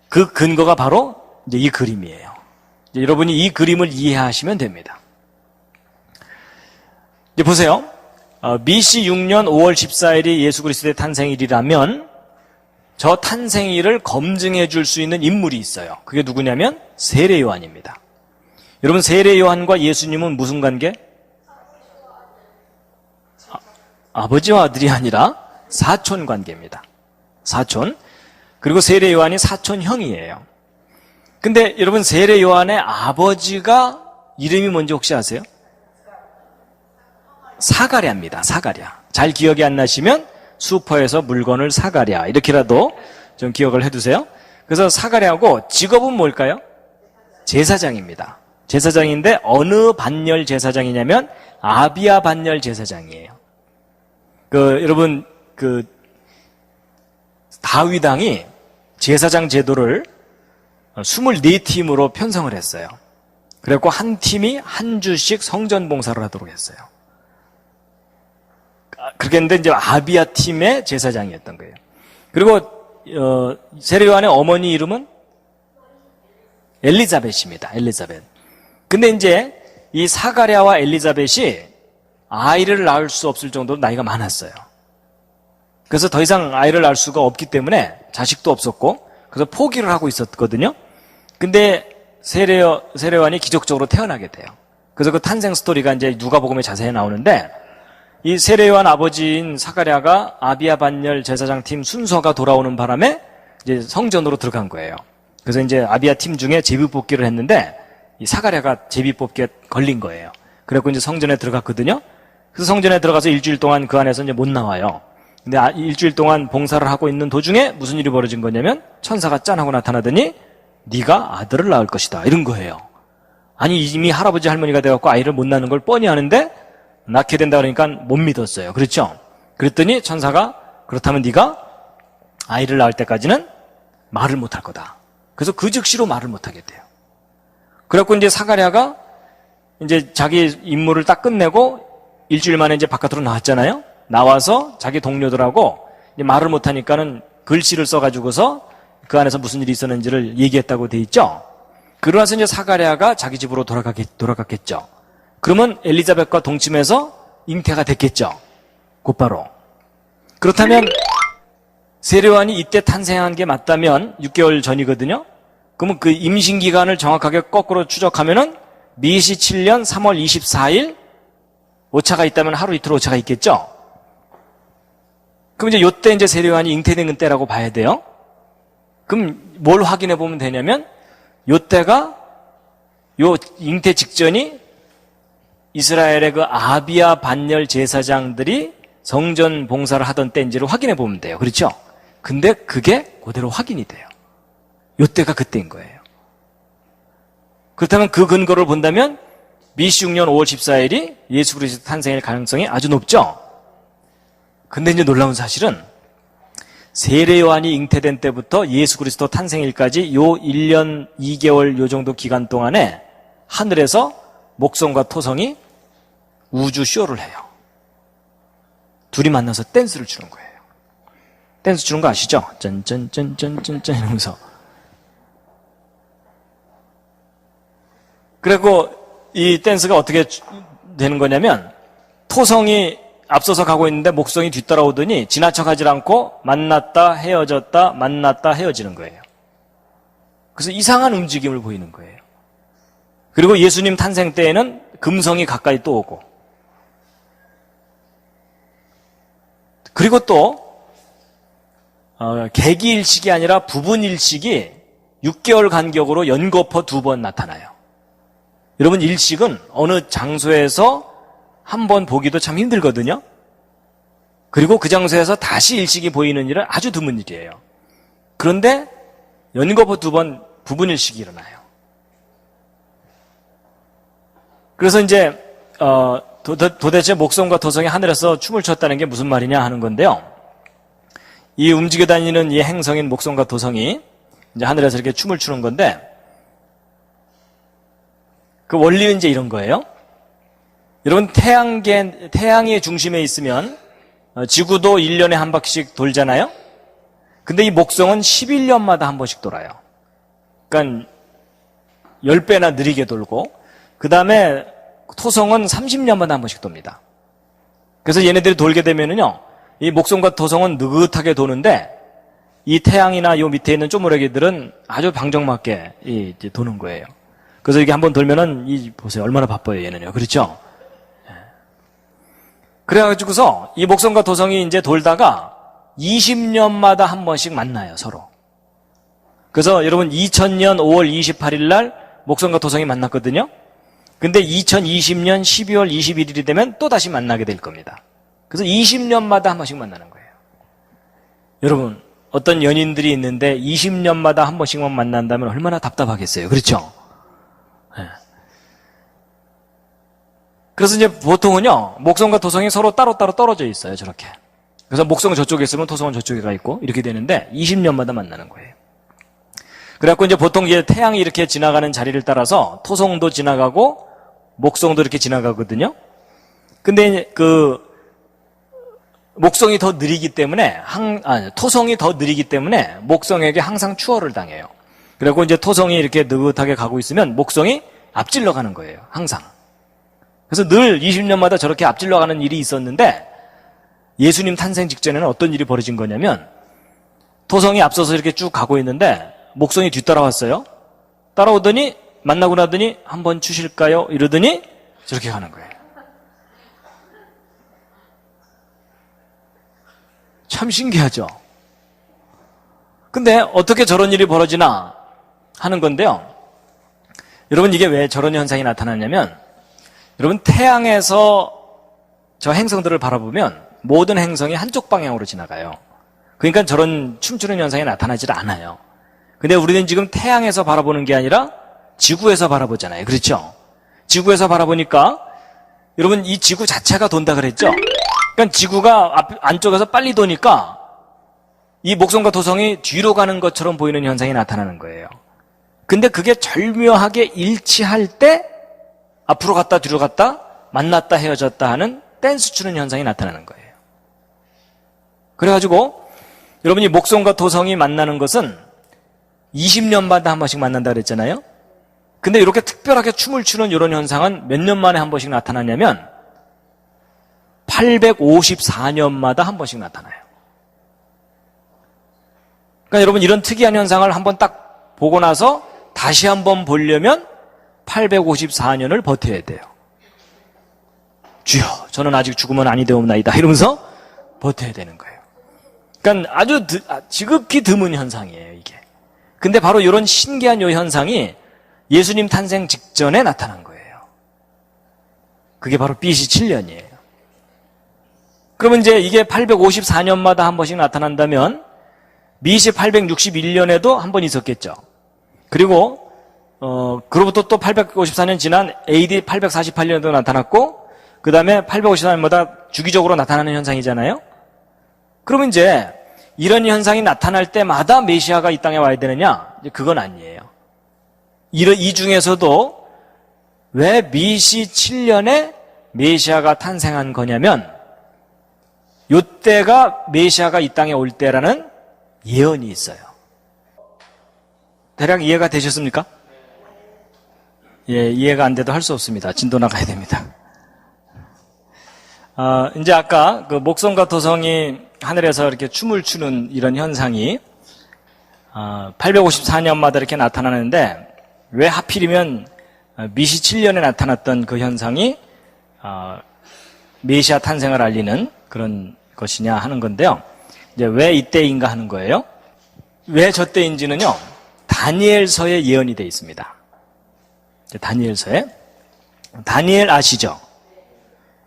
그 근거가 바로 이제 이 그림이에요. 이제 여러분이 이 그림을 이해하시면 됩니다. 이제 보세요. BC 6년 5월 14일이 예수 그리스도의 탄생일이라면 저 탄생일을 검증해 줄 수 있는 인물이 있어요. 그게 누구냐면 세례 요한입니다. 여러분 세례 요한과 예수님은 무슨 관계? 아버지와 아들이 아니라 사촌 관계입니다. 사촌. 그리고 세례 요한이 사촌 형이에요. 근데 여러분 세례 요한의 아버지가 이름이 뭔지 혹시 아세요? 사가랴입니다. 사가랴. 잘 기억이 안 나시면 슈퍼에서 물건을 사가랴 이렇게라도 좀 기억을 해두세요. 그래서 사가랴하고 직업은 뭘까요? 제사장입니다. 제사장인데 어느 반열 제사장이냐면 아비야 반열 제사장이에요. 여러분 다윗 왕이 제사장 제도를 24팀으로 편성을 했어요. 그래갖고 한 팀이 한 주씩 성전 봉사를 하도록 했어요. 그렇게 했는데 이제 아비야 팀의 제사장이었던 거예요. 그리고 세례 요한의 어머니 이름은 엘리자벳입니다. 엘리자벳. 근데 이제 이 사가랴와 엘리자벳이 아이를 낳을 수 없을 정도로 나이가 많았어요. 그래서 더 이상 아이를 낳을 수가 없기 때문에 자식도 없었고 그래서 포기를 하고 있었거든요. 근데 세례 요한이 기적적으로 태어나게 돼요. 그래서 그 탄생 스토리가 이제 누가복음에 자세히 나오는데 이 세례 요한 아버지인 사가랴가 아비야 반열 제사장 팀 순서가 돌아오는 바람에 이제 성전으로 들어간 거예요. 그래서 이제 아비야 팀 중에 제비뽑기를 했는데 이 사가랴가 제비뽑기에 걸린 거예요. 그래갖고 이제 성전에 들어갔거든요. 그래서 성전에 들어가서 일주일 동안 그 안에서 이제 못 나와요. 근데 일주일 동안 봉사를 하고 있는 도중에 무슨 일이 벌어진 거냐면 천사가 짠 하고 나타나더니 네가 아들을 낳을 것이다 이런 거예요. 아니 이미 할아버지 할머니가 돼갖고 아이를 못 낳는 걸 뻔히 아는데 낳게 된다 그러니까 못 믿었어요. 그렇죠? 그랬더니 천사가 그렇다면 네가 아이를 낳을 때까지는 말을 못할 거다. 그래서 그 즉시로 말을 못하게 돼요. 그래갖고 이제 사가랴가 이제 자기 임무를 딱 끝내고 일주일 만에 이제 바깥으로 나왔잖아요. 나와서 자기 동료들하고 이제 말을 못하니까는 글씨를 써가지고서 그 안에서 무슨 일이 있었는지를 얘기했다고 돼 있죠. 그러나서 이제 사가랴가 자기 집으로 돌아갔겠죠. 그러면 엘리자벳과 동침해서 잉태가 됐겠죠. 곧바로. 그렇다면 세례 요한이 이때 탄생한 게 맞다면 6개월 전이거든요. 그러면 그 임신 기간을 정확하게 거꾸로 추적하면은 BC 7년 3월 24일 오차가 있다면 하루 이틀 오차가 있겠죠? 그럼 이제 요때 이제 세례요한이 잉태된 때라고 봐야 돼요. 그럼 뭘 확인해 보면 되냐면 요때가 요 잉태 직전이 이스라엘의 그 아비야 반열 제사장들이 성전 봉사를 하던 때인지를 확인해 보면 돼요. 그렇죠? 근데 그게 그대로 확인이 돼요. 요때가 그때인 거예요. 그렇다면 그 근거를 본다면 BC 6년 5월 14일이 예수 그리스도 탄생일 가능성이 아주 높죠? 근데 이제 놀라운 사실은 세례 요한이 잉태된 때부터 예수 그리스도 탄생일까지 요 1년 2개월 요 정도 기간 동안에 하늘에서 목성과 토성이 우주 쇼를 해요. 둘이 만나서 댄스를 추는 거예요. 댄스 추는 거 아시죠? 짠짠짠짠짠짠 이러면서. 그리고 이 댄스가 어떻게 되는 거냐면 토성이 앞서서 가고 있는데 목성이 뒤따라오더니 지나쳐 가지 않고 만났다 헤어졌다 만났다 헤어지는 거예요. 그래서 이상한 움직임을 보이는 거예요. 그리고 예수님 탄생 때에는 금성이 가까이 또 오고 그리고 또 개기일식이 아니라 부분일식이 6개월 간격으로 연거푸 2번 나타나요. 여러분 일식은 어느 장소에서 한 번 보기도 참 힘들거든요. 그리고 그 장소에서 다시 일식이 보이는 일은 아주 드문 일이에요. 그런데 연거푸 2번 부분일식이 일어나요. 그래서 이제 도대체 목성과 토성이 하늘에서 춤을 췄다는 게 무슨 말이냐 하는 건데요. 이 움직여 다니는 이 행성인 목성과 토성이 이제 하늘에서 이렇게 춤을 추는 건데 그 원리는 이제 이런 거예요. 여러분 태양의 중심에 있으면 지구도 1년에 한 바퀴씩 돌잖아요. 근데 이 목성은 11년마다 한 번씩 돌아요. 그러니까 10배나 느리게 돌고 그 다음에 토성은 30년마다 한 번씩 돕니다. 그래서 얘네들이 돌게 되면은요, 이 목성과 토성은 느긋하게 도는데 이 태양이나 요 밑에 있는 쪼무레기들은 아주 방정맞게 이제 도는 거예요. 그래서 이게 한번 돌면은 보세요, 얼마나 바빠요 얘는요, 그렇죠? 그래가지고서 이 목성과 토성이 이제 돌다가 20년마다 한 번씩 만나요, 서로. 그래서 여러분 2000년 5월 28일 날 목성과 토성이 만났거든요. 근데 2020년 12월 21일이 되면 또 다시 만나게 될 겁니다. 그래서 20년마다 한 번씩 만나는 거예요. 여러분, 어떤 연인들이 있는데 20년마다 한 번씩만 만난다면 얼마나 답답하겠어요. 그렇죠? 네. 그래서 이제 보통은요, 목성과 토성이 서로 따로따로 떨어져 있어요, 저렇게. 그래서 목성은 저쪽에 있으면 토성은 저쪽에 가 있고, 이렇게 되는데 20년마다 만나는 거예요. 그래갖고 이제 보통 이제 태양이 이렇게 지나가는 자리를 따라서 토성도 지나가고, 목성도 이렇게 지나가거든요. 근데 목성이 더 느리기 때문에, 토성이 더 느리기 때문에 목성에게 항상 추월을 당해요. 그리고 이제 토성이 이렇게 느긋하게 가고 있으면 목성이 앞질러 가는 거예요, 항상. 그래서 늘 20년마다 저렇게 앞질러 가는 일이 있었는데 예수님 탄생 직전에는 어떤 일이 벌어진 거냐면 토성이 앞서서 이렇게 쭉 가고 있는데 목성이 뒤따라왔어요. 따라오더니 만나고 나더니 한번 추실까요? 이러더니 저렇게 가는 거예요. 참 신기하죠? 근데 어떻게 저런 일이 벌어지나 하는 건데요. 여러분 이게 왜 저런 현상이 나타나냐면 여러분 태양에서 저 행성들을 바라보면 모든 행성이 한쪽 방향으로 지나가요. 그러니까 저런 춤추는 현상이 나타나질 않아요. 근데 우리는 지금 태양에서 바라보는 게 아니라 지구에서 바라보잖아요. 그렇죠? 지구에서 바라보니까 여러분 이 지구 자체가 돈다 그랬죠? 그러니까 지구가 안쪽에서 빨리 도니까 이 목성과 토성이 뒤로 가는 것처럼 보이는 현상이 나타나는 거예요. 근데 그게 절묘하게 일치할 때 앞으로 갔다 뒤로 갔다 만났다 헤어졌다 하는 댄스 추는 현상이 나타나는 거예요. 그래가지고 여러분이 목성과 토성이 만나는 것은 20년마다 한 번씩 만난다 그랬잖아요. 근데 이렇게 특별하게 춤을 추는 이런 현상은 몇 년 만에 한 번씩 나타나냐면 854년마다 한 번씩 나타나요. 그러니까 여러분 이런 특이한 현상을 한번 딱 보고 나서 다시 한번 보려면 854년을 버텨야 돼요. 주여 저는 아직 죽으면 아니되옵나이다 이러면서 버텨야 되는 거예요. 그러니까 아주 지극히 드문 현상이에요, 이게. 근데 바로 이런 신기한 요 현상이 예수님 탄생 직전에 나타난 거예요. 그게 바로 BC 7년이에요. 그러면 이제 이게 854년마다 한 번씩 나타난다면 BC 861년에도 한 번 있었겠죠. 그리고 그로부터 또 854년 지난 AD 848년에도 나타났고 그 다음에 854년마다 주기적으로 나타나는 현상이잖아요. 그러면 이제 이런 현상이 나타날 때마다 메시아가 이 땅에 와야 되느냐? 그건 아니에요. 이 중에서도 왜 BC 7년에 메시아가 탄생한 거냐면 이때가 메시아가 이 땅에 올 때라는 예언이 있어요. 대략 이해가 되셨습니까? 예, 이해가 안 돼도 할 수 없습니다. 진도 나가야 됩니다. 이제 아까 그 목성과 토성이 하늘에서 이렇게 춤을 추는 이런 현상이 854년마다 이렇게 나타나는데 왜 하필이면 BC 7년에 나타났던 그 현상이 메시아 탄생을 알리는 그런 것이냐 하는 건데요. 이제 왜 이때인가 하는 거예요. 왜 저때인지는요. 다니엘서에 예언이 되어 있습니다. 다니엘서에. 다니엘 아시죠?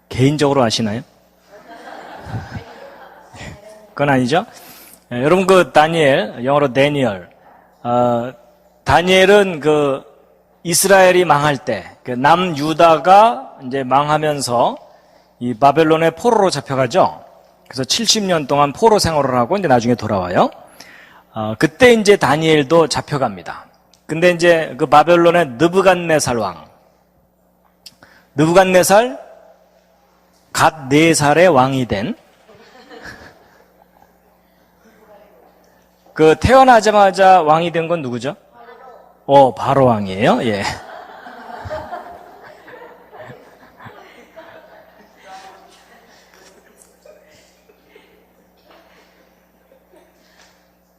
개인적으로 아시나요? 그건 아니죠. 여러분 그 다니엘, 영어로 데니얼. 다니엘은 그 이스라엘이 망할 때, 그 남유다가 이제 망하면서 이 바벨론의 포로로 잡혀가죠. 그래서 70년 동안 포로 생활을 하고 이제 나중에 돌아와요. 그때 이제 다니엘도 잡혀갑니다. 근데 이제 그 바벨론의 느부갓네살 왕, 느부갓네살 갓 4살의 왕이 된 그 태어나자마자 왕이 된 건 누구죠? 바로 왕이에요. 예.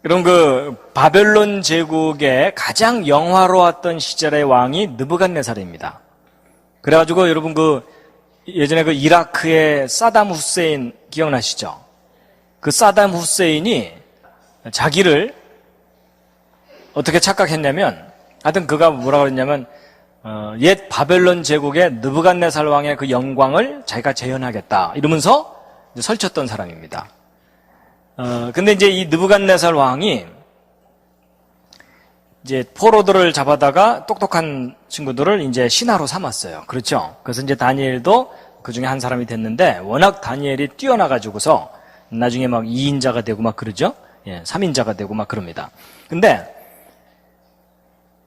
그럼 그 바벨론 제국의 가장 영화로웠던 시절의 왕이 느부갓네살입니다. 그래가지고 여러분 그 예전에 그 이라크의 사담 후세인 기억나시죠? 그 사담 후세인이 자기를 어떻게 착각했냐면, 하여튼 그가 뭐라고 그랬냐면 옛 바벨론 제국의 느부갓네살 왕의 그 영광을 자기가 재현하겠다 이러면서 이제 설쳤던 사람입니다. 근데 이제 이 느부갓네살 왕이 이제 포로들을 잡아다가 똑똑한 친구들을 이제 신하로 삼았어요. 그렇죠? 그래서 이제 다니엘도 그 중에 한 사람이 됐는데 워낙 다니엘이 뛰어나가지고서 나중에 막 2인자가 되고 막 그러죠? 예, 3인자가 되고 막 그럽니다. 근데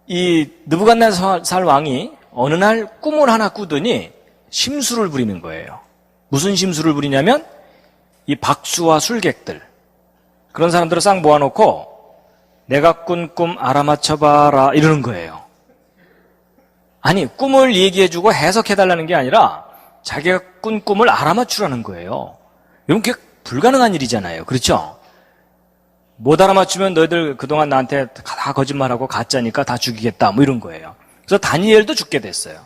이 느부갓네살 왕이 어느 날 꿈을 하나 꾸더니 심술을 부리는 거예요. 무슨 심술을 부리냐면 이 박수와 술객들, 그런 사람들을 싹 모아놓고 내가 꾼 꿈 알아맞혀봐라 이러는 거예요. 아니, 꿈을 얘기해주고 해석해달라는 게 아니라 자기가 꾼 꿈을 알아맞추라는 거예요. 이런 게 불가능한 일이잖아요. 그렇죠? 못 알아맞추면 너희들 그동안 나한테 다 거짓말하고 가짜니까 다 죽이겠다 뭐 이런 거예요. 그래서 다니엘도 죽게 됐어요.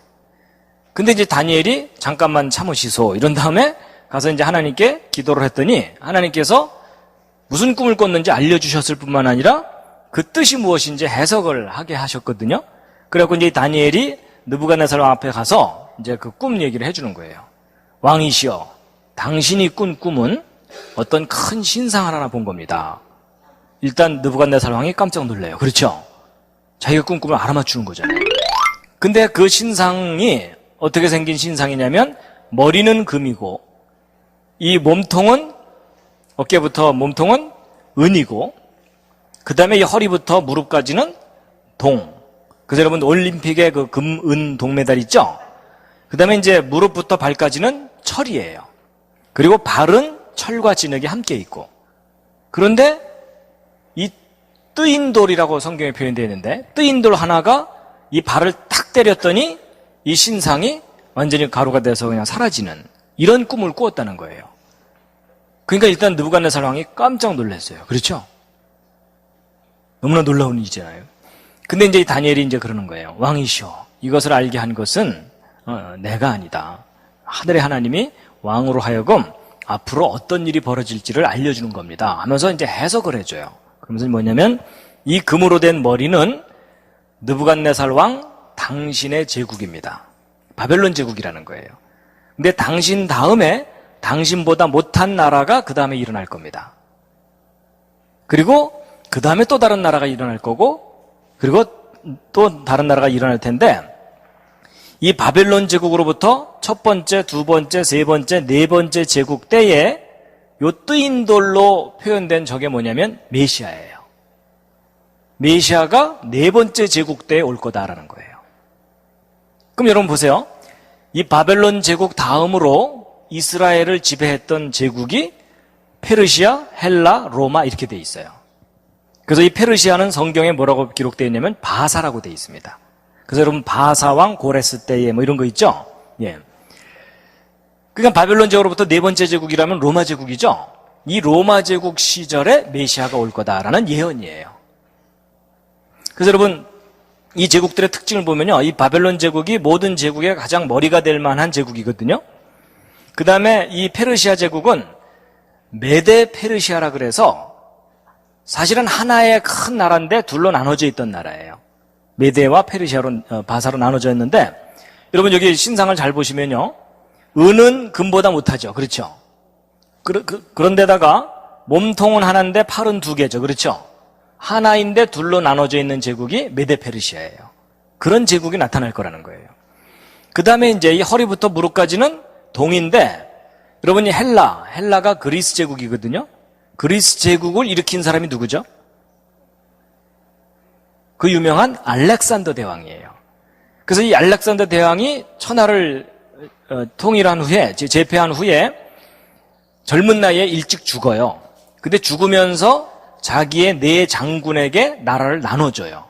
근데 이제 다니엘이 잠깐만 참으시소 이런 다음에 가서 이제 하나님께 기도를 했더니 하나님께서 무슨 꿈을 꿨는지 알려주셨을 뿐만 아니라 그 뜻이 무엇인지 해석을 하게 하셨거든요. 그래갖고 이제 다니엘이 느부갓네살 왕 앞에 가서 이제 그 꿈 얘기를 해주는 거예요. 왕이시여, 당신이 꾼 꿈은 어떤 큰 신상 하나 본 겁니다. 일단 느부갓네살 왕이 깜짝 놀래요. 그렇죠? 자기가 꾼 꿈을 알아맞추는 거잖아요. 근데 그 신상이 어떻게 생긴 신상이냐면 머리는 금이고 이 몸통은 어깨부터 몸통은 은이고 그 다음에 이 허리부터 무릎까지는 동. 그래서 여러분 올림픽의 그 금, 은, 동메달 있죠? 그 다음에 이제 무릎부터 발까지는 철이에요. 그리고 발은 철과 진흙이 함께 있고. 그런데 이 뜨인 돌이라고 성경에 표현되어 있는데 뜨인 돌 하나가 이 발을 탁 때렸더니 이 신상이 완전히 가루가 돼서 그냥 사라지는 이런 꿈을 꾸었다는 거예요. 그러니까 일단 느부갓네살 왕이 깜짝 놀랐어요. 그렇죠? 너무나 놀라운 일이잖아요. 근데 이제 다니엘이 이제 그러는 거예요. 왕이시여, 이것을 알게 한 것은 내가 아니다. 하늘의 하나님이 왕으로 하여금 앞으로 어떤 일이 벌어질지를 알려주는 겁니다 하면서 이제 해석을 해줘요. 그러면서 뭐냐면 이 금으로 된 머리는 느부갓네살 왕 당신의 제국입니다. 바벨론 제국이라는 거예요. 근데 당신 다음에 당신보다 못한 나라가 그 다음에 일어날 겁니다. 그리고 그 다음에 또 다른 나라가 일어날 거고, 그리고 또 다른 나라가 일어날 텐데, 이 바벨론 제국으로부터 첫 번째, 두 번째, 세 번째, 네 번째 제국 때에 요 뜨인 돌로 표현된 저게 뭐냐면 메시아예요. 메시아가 네 번째 제국 때에 올 거다라는 거예요. 그럼 여러분 보세요. 이 바벨론 제국 다음으로 이스라엘을 지배했던 제국이 페르시아, 헬라, 로마 이렇게 돼 있어요. 그래서 이 페르시아는 성경에 뭐라고 기록되어 있냐면 바사라고 돼 있습니다. 그래서 여러분 바사왕 고레스 때에 뭐 이런 거 있죠? 예. 그러니까 바벨론 제국으로부터 네 번째 제국이라면 로마 제국이죠? 이 로마 제국 시절에 메시아가 올 거다라는 예언이에요. 그래서 여러분 이 제국들의 특징을 보면요. 이 바벨론 제국이 모든 제국의 가장 머리가 될 만한 제국이거든요. 그 다음에 이 페르시아 제국은 메데 페르시아라 그래서 사실은 하나의 큰 나라인데 둘로 나눠져 있던 나라예요. 메데와 페르시아로 바사로 나눠져 있는데 여러분 여기 신상을 잘 보시면요. 은은 금보다 못하죠. 그렇죠? 그런데다가 몸통은 하나인데 팔은 두 개죠. 그렇죠? 하나인데 둘로 나눠져 있는 제국이 메데 페르시아예요. 그런 제국이 나타날 거라는 거예요. 그 다음에 이제 이 허리부터 무릎까지는 동인데 여러분이 헬라가 그리스 제국이거든요. 그리스 제국을 일으킨 사람이 누구죠? 그 유명한 알렉산더 대왕이에요. 그래서 이 알렉산더 대왕이 천하를 통일한 후에, 제패한 후에 젊은 나이에 일찍 죽어요. 근데 죽으면서 자기의 네 장군에게 나라를 나눠줘요.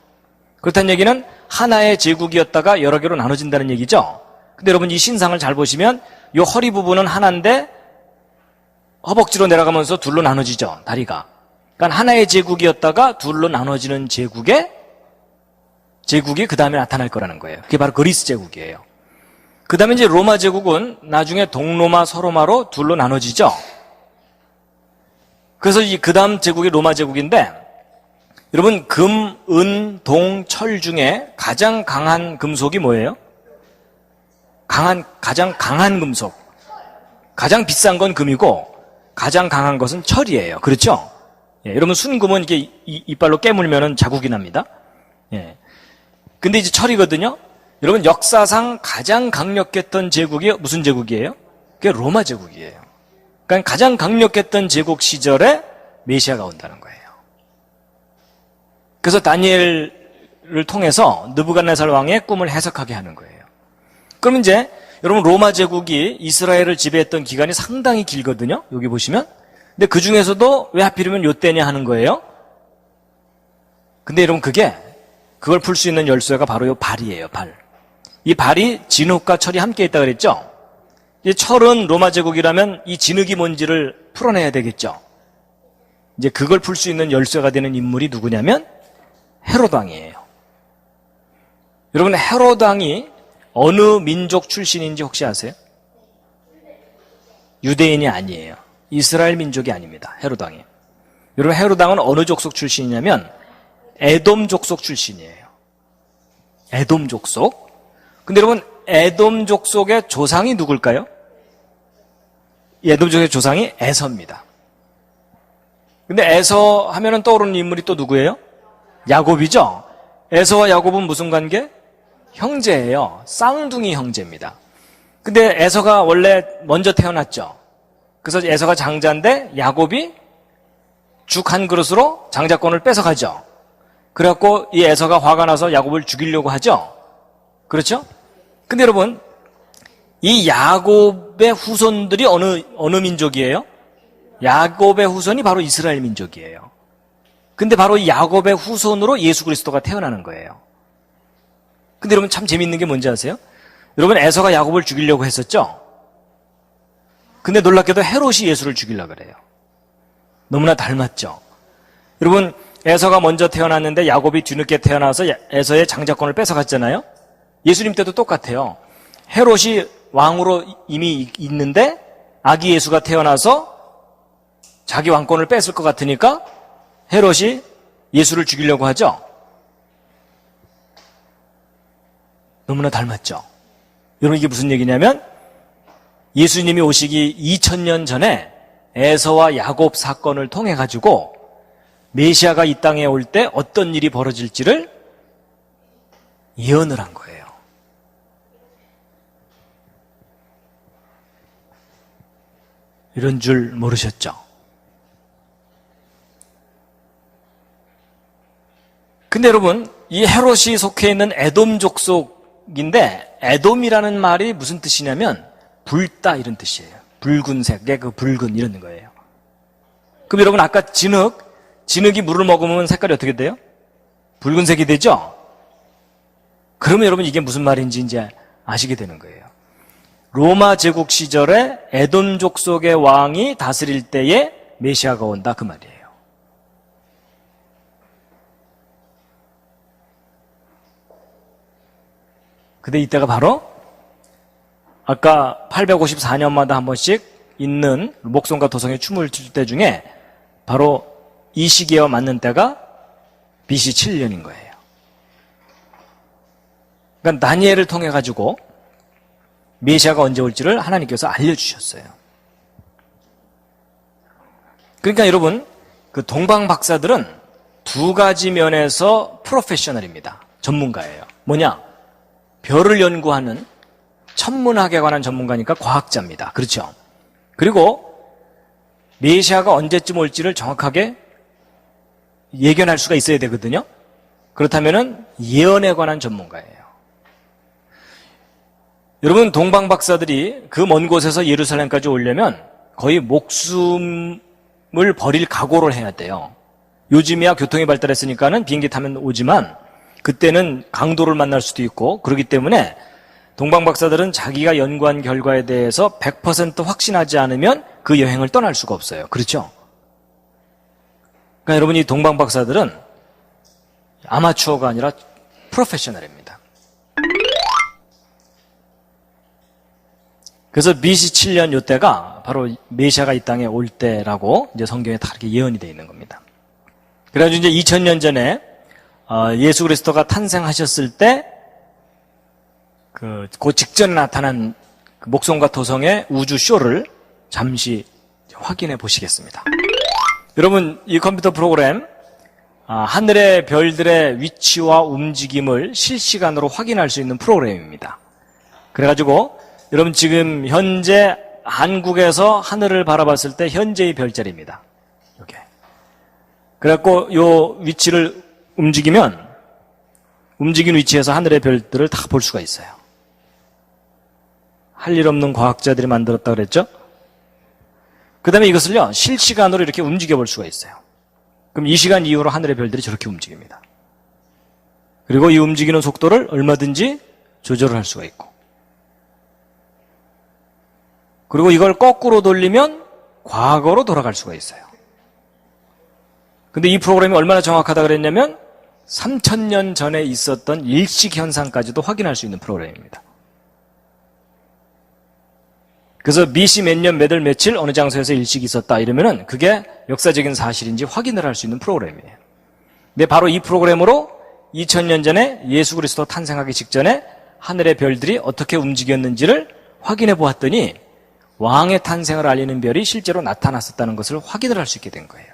그렇다는 얘기는 하나의 제국이었다가 여러 개로 나눠진다는 얘기죠. 근데 여러분 이 신상을 잘 보시면 이 허리 부분은 하나인데 허벅지로 내려가면서 둘로 나눠지죠. 다리가. 그러니까 하나의 제국이었다가 둘로 나눠지는 제국이 그 다음에 나타날 거라는 거예요. 그게 바로 그리스 제국이에요. 그 다음에 이제 로마 제국은 나중에 동로마, 서로마로 둘로 나눠지죠. 그래서 이 그 다음 제국이 로마 제국인데 여러분 금, 은, 동, 철 중에 가장 강한 금속이 뭐예요? 가장 강한 금속. 가장 비싼 건 금이고 가장 강한 것은 철이에요. 그렇죠? 예, 여러분 순금은 이렇게 이빨로 깨물면 자국이 납니다. 예. 근데 이제 철이거든요. 여러분 역사상 가장 강력했던 제국이 무슨 제국이에요? 그게 로마 제국이에요. 그러니까 가장 강력했던 제국 시절에 메시아가 온다는 거예요. 그래서 다니엘을 통해서 느부갓네살 왕의 꿈을 해석하게 하는 거예요. 그럼 이제 여러분 로마 제국이 이스라엘을 지배했던 기간이 상당히 길거든요. 여기 보시면. 근데 그 중에서도 왜 하필이면 요때냐 하는 거예요. 근데 여러분 그걸 풀 수 있는 열쇠가 바로 요 발이에요. 발. 이 발이 진흙과 철이 함께 있다 그랬죠. 이 철은 로마 제국이라면 이 진흙이 뭔지를 풀어내야 되겠죠. 이제 그걸 풀 수 있는 열쇠가 되는 인물이 누구냐면 헤롯 왕이에요. 여러분 헤롯 왕이 어느 민족 출신인지 혹시 아세요? 유대인이 아니에요. 이스라엘 민족이 아닙니다. 헤롯 왕이. 여러분 헤롯 왕은 어느 족속 출신이냐면 에돔 족속 출신이에요. 에돔 족속. 근데 여러분 에돔 족속의 조상이 누굴까요? 에돔 족속의 조상이 에서입니다. 근데 에서 하면은 떠오르는 인물이 또 누구예요? 야곱이죠. 에서와 야곱은 무슨 관계? 형제예요. 쌍둥이 형제입니다. 근데 에서가 원래 먼저 태어났죠. 그래서 에서가 장자인데 야곱이 죽 한 그릇으로 장자권을 뺏어가죠. 그래갖고 이 에서가 화가 나서 야곱을 죽이려고 하죠. 그렇죠? 근데 여러분 이 야곱의 후손들이 어느 민족이에요? 야곱의 후손이 바로 이스라엘 민족이에요. 근데 바로 이 야곱의 후손으로 예수 그리스도가 태어나는 거예요. 근데 여러분 참 재밌는 게 뭔지 아세요? 여러분 에서가 야곱을 죽이려고 했었죠? 근데 놀랍게도 헤롯이 예수를 죽이려고 그래요. 너무나 닮았죠? 여러분 에서가 먼저 태어났는데 야곱이 뒤늦게 태어나서 에서의 장자권을 뺏어갔잖아요? 예수님 때도 똑같아요. 헤롯이 왕으로 이미 있는데 아기 예수가 태어나서 자기 왕권을 뺏을 것 같으니까 헤롯이 예수를 죽이려고 하죠. 너무나 닮았죠. 여러분, 이게 무슨 얘기냐면 예수님이 오시기 2000년 전에 에서와 야곱 사건을 통해 가지고 메시아가 이 땅에 올 때 어떤 일이 벌어질지를 예언을 한 거예요. 이런 줄 모르셨죠? 근데 여러분, 이 헤롯이 속해 있는 에돔 족속인데 에돔이라는 말이 무슨 뜻이냐면 붉다 이런 뜻이에요. 붉은색의 그 붉은 이런 거예요. 그럼 여러분, 아까 진흙이 물을 먹으면 색깔이 어떻게 돼요? 붉은색이 되죠? 그러면 여러분, 이게 무슨 말인지 이제 아시게 되는 거예요. 로마 제국 시절에 에돔 족속의 왕이 다스릴 때에 메시아가 온다 그 말이에요. 근데 이때가 바로 아까 854년마다 한 번씩 있는 목송과 도성의 춤을 출 때 중에 바로 이 시기와 맞는 때가 BC 7년인 거예요. 그러니까 다니엘을 통해 가지고 메시아가 언제 올지를 하나님께서 알려주셨어요. 그러니까 여러분, 그 동방 박사들은 두 가지 면에서 프로페셔널입니다. 전문가예요. 뭐냐? 별을 연구하는 천문학에 관한 전문가니까 과학자입니다. 그렇죠? 그리고 메시아가 언제쯤 올지를 정확하게 예견할 수가 있어야 되거든요. 그렇다면은 예언에 관한 전문가예요. 여러분, 동방 박사들이 그 먼 곳에서 예루살렘까지 오려면 거의 목숨을 버릴 각오를 해야 돼요. 요즘이야 교통이 발달했으니까는 비행기 타면 오지만 그때는 강도를 만날 수도 있고 그렇기 때문에 동방 박사들은 자기가 연구한 결과에 대해서 100% 확신하지 않으면 그 여행을 떠날 수가 없어요. 그렇죠? 그러니까 여러분, 이 동방 박사들은 아마추어가 아니라 프로페셔널입니다. 그래서 BC 7년 이때가 바로 메시아가 이 땅에 올 때라고 이제 성경에 다 이렇게 예언이 되어 있는 겁니다. 그래가지고 이제 2000년 전에 예수 그리스도가 탄생하셨을 때 그 직전에 나타난 그 목성과 토성의 우주 쇼를 잠시 확인해 보시겠습니다. 여러분, 이 컴퓨터 프로그램 하늘의 별들의 위치와 움직임을 실시간으로 확인할 수 있는 프로그램입니다. 그래가지고 여러분, 지금 현재 한국에서 하늘을 바라봤을 때 현재의 별자리입니다. 이렇게. 그래갖고 요 위치를 움직이면 움직인 위치에서 하늘의 별들을 다 볼 수가 있어요. 할 일 없는 과학자들이 만들었다 그랬죠? 그 다음에 이것을요, 실시간으로 이렇게 움직여 볼 수가 있어요. 그럼 이 시간 이후로 하늘의 별들이 저렇게 움직입니다. 그리고 이 움직이는 속도를 얼마든지 조절을 할 수가 있고, 그리고 이걸 거꾸로 돌리면 과거로 돌아갈 수가 있어요. 근데 이 프로그램이 얼마나 정확하다 그랬냐면 3000년 전에 있었던 일식 현상까지도 확인할 수 있는 프로그램입니다. 그래서 BC 몇 년 몇 월 며칠 어느 장소에서 일식이 있었다 이러면은 그게 역사적인 사실인지 확인을 할 수 있는 프로그램이에요. 근데 바로 이 프로그램으로 2000년 전에 예수 그리스도 탄생하기 직전에 하늘의 별들이 어떻게 움직였는지를 확인해 보았더니 왕의 탄생을 알리는 별이 실제로 나타났었다는 것을 확인을 할 수 있게 된 거예요.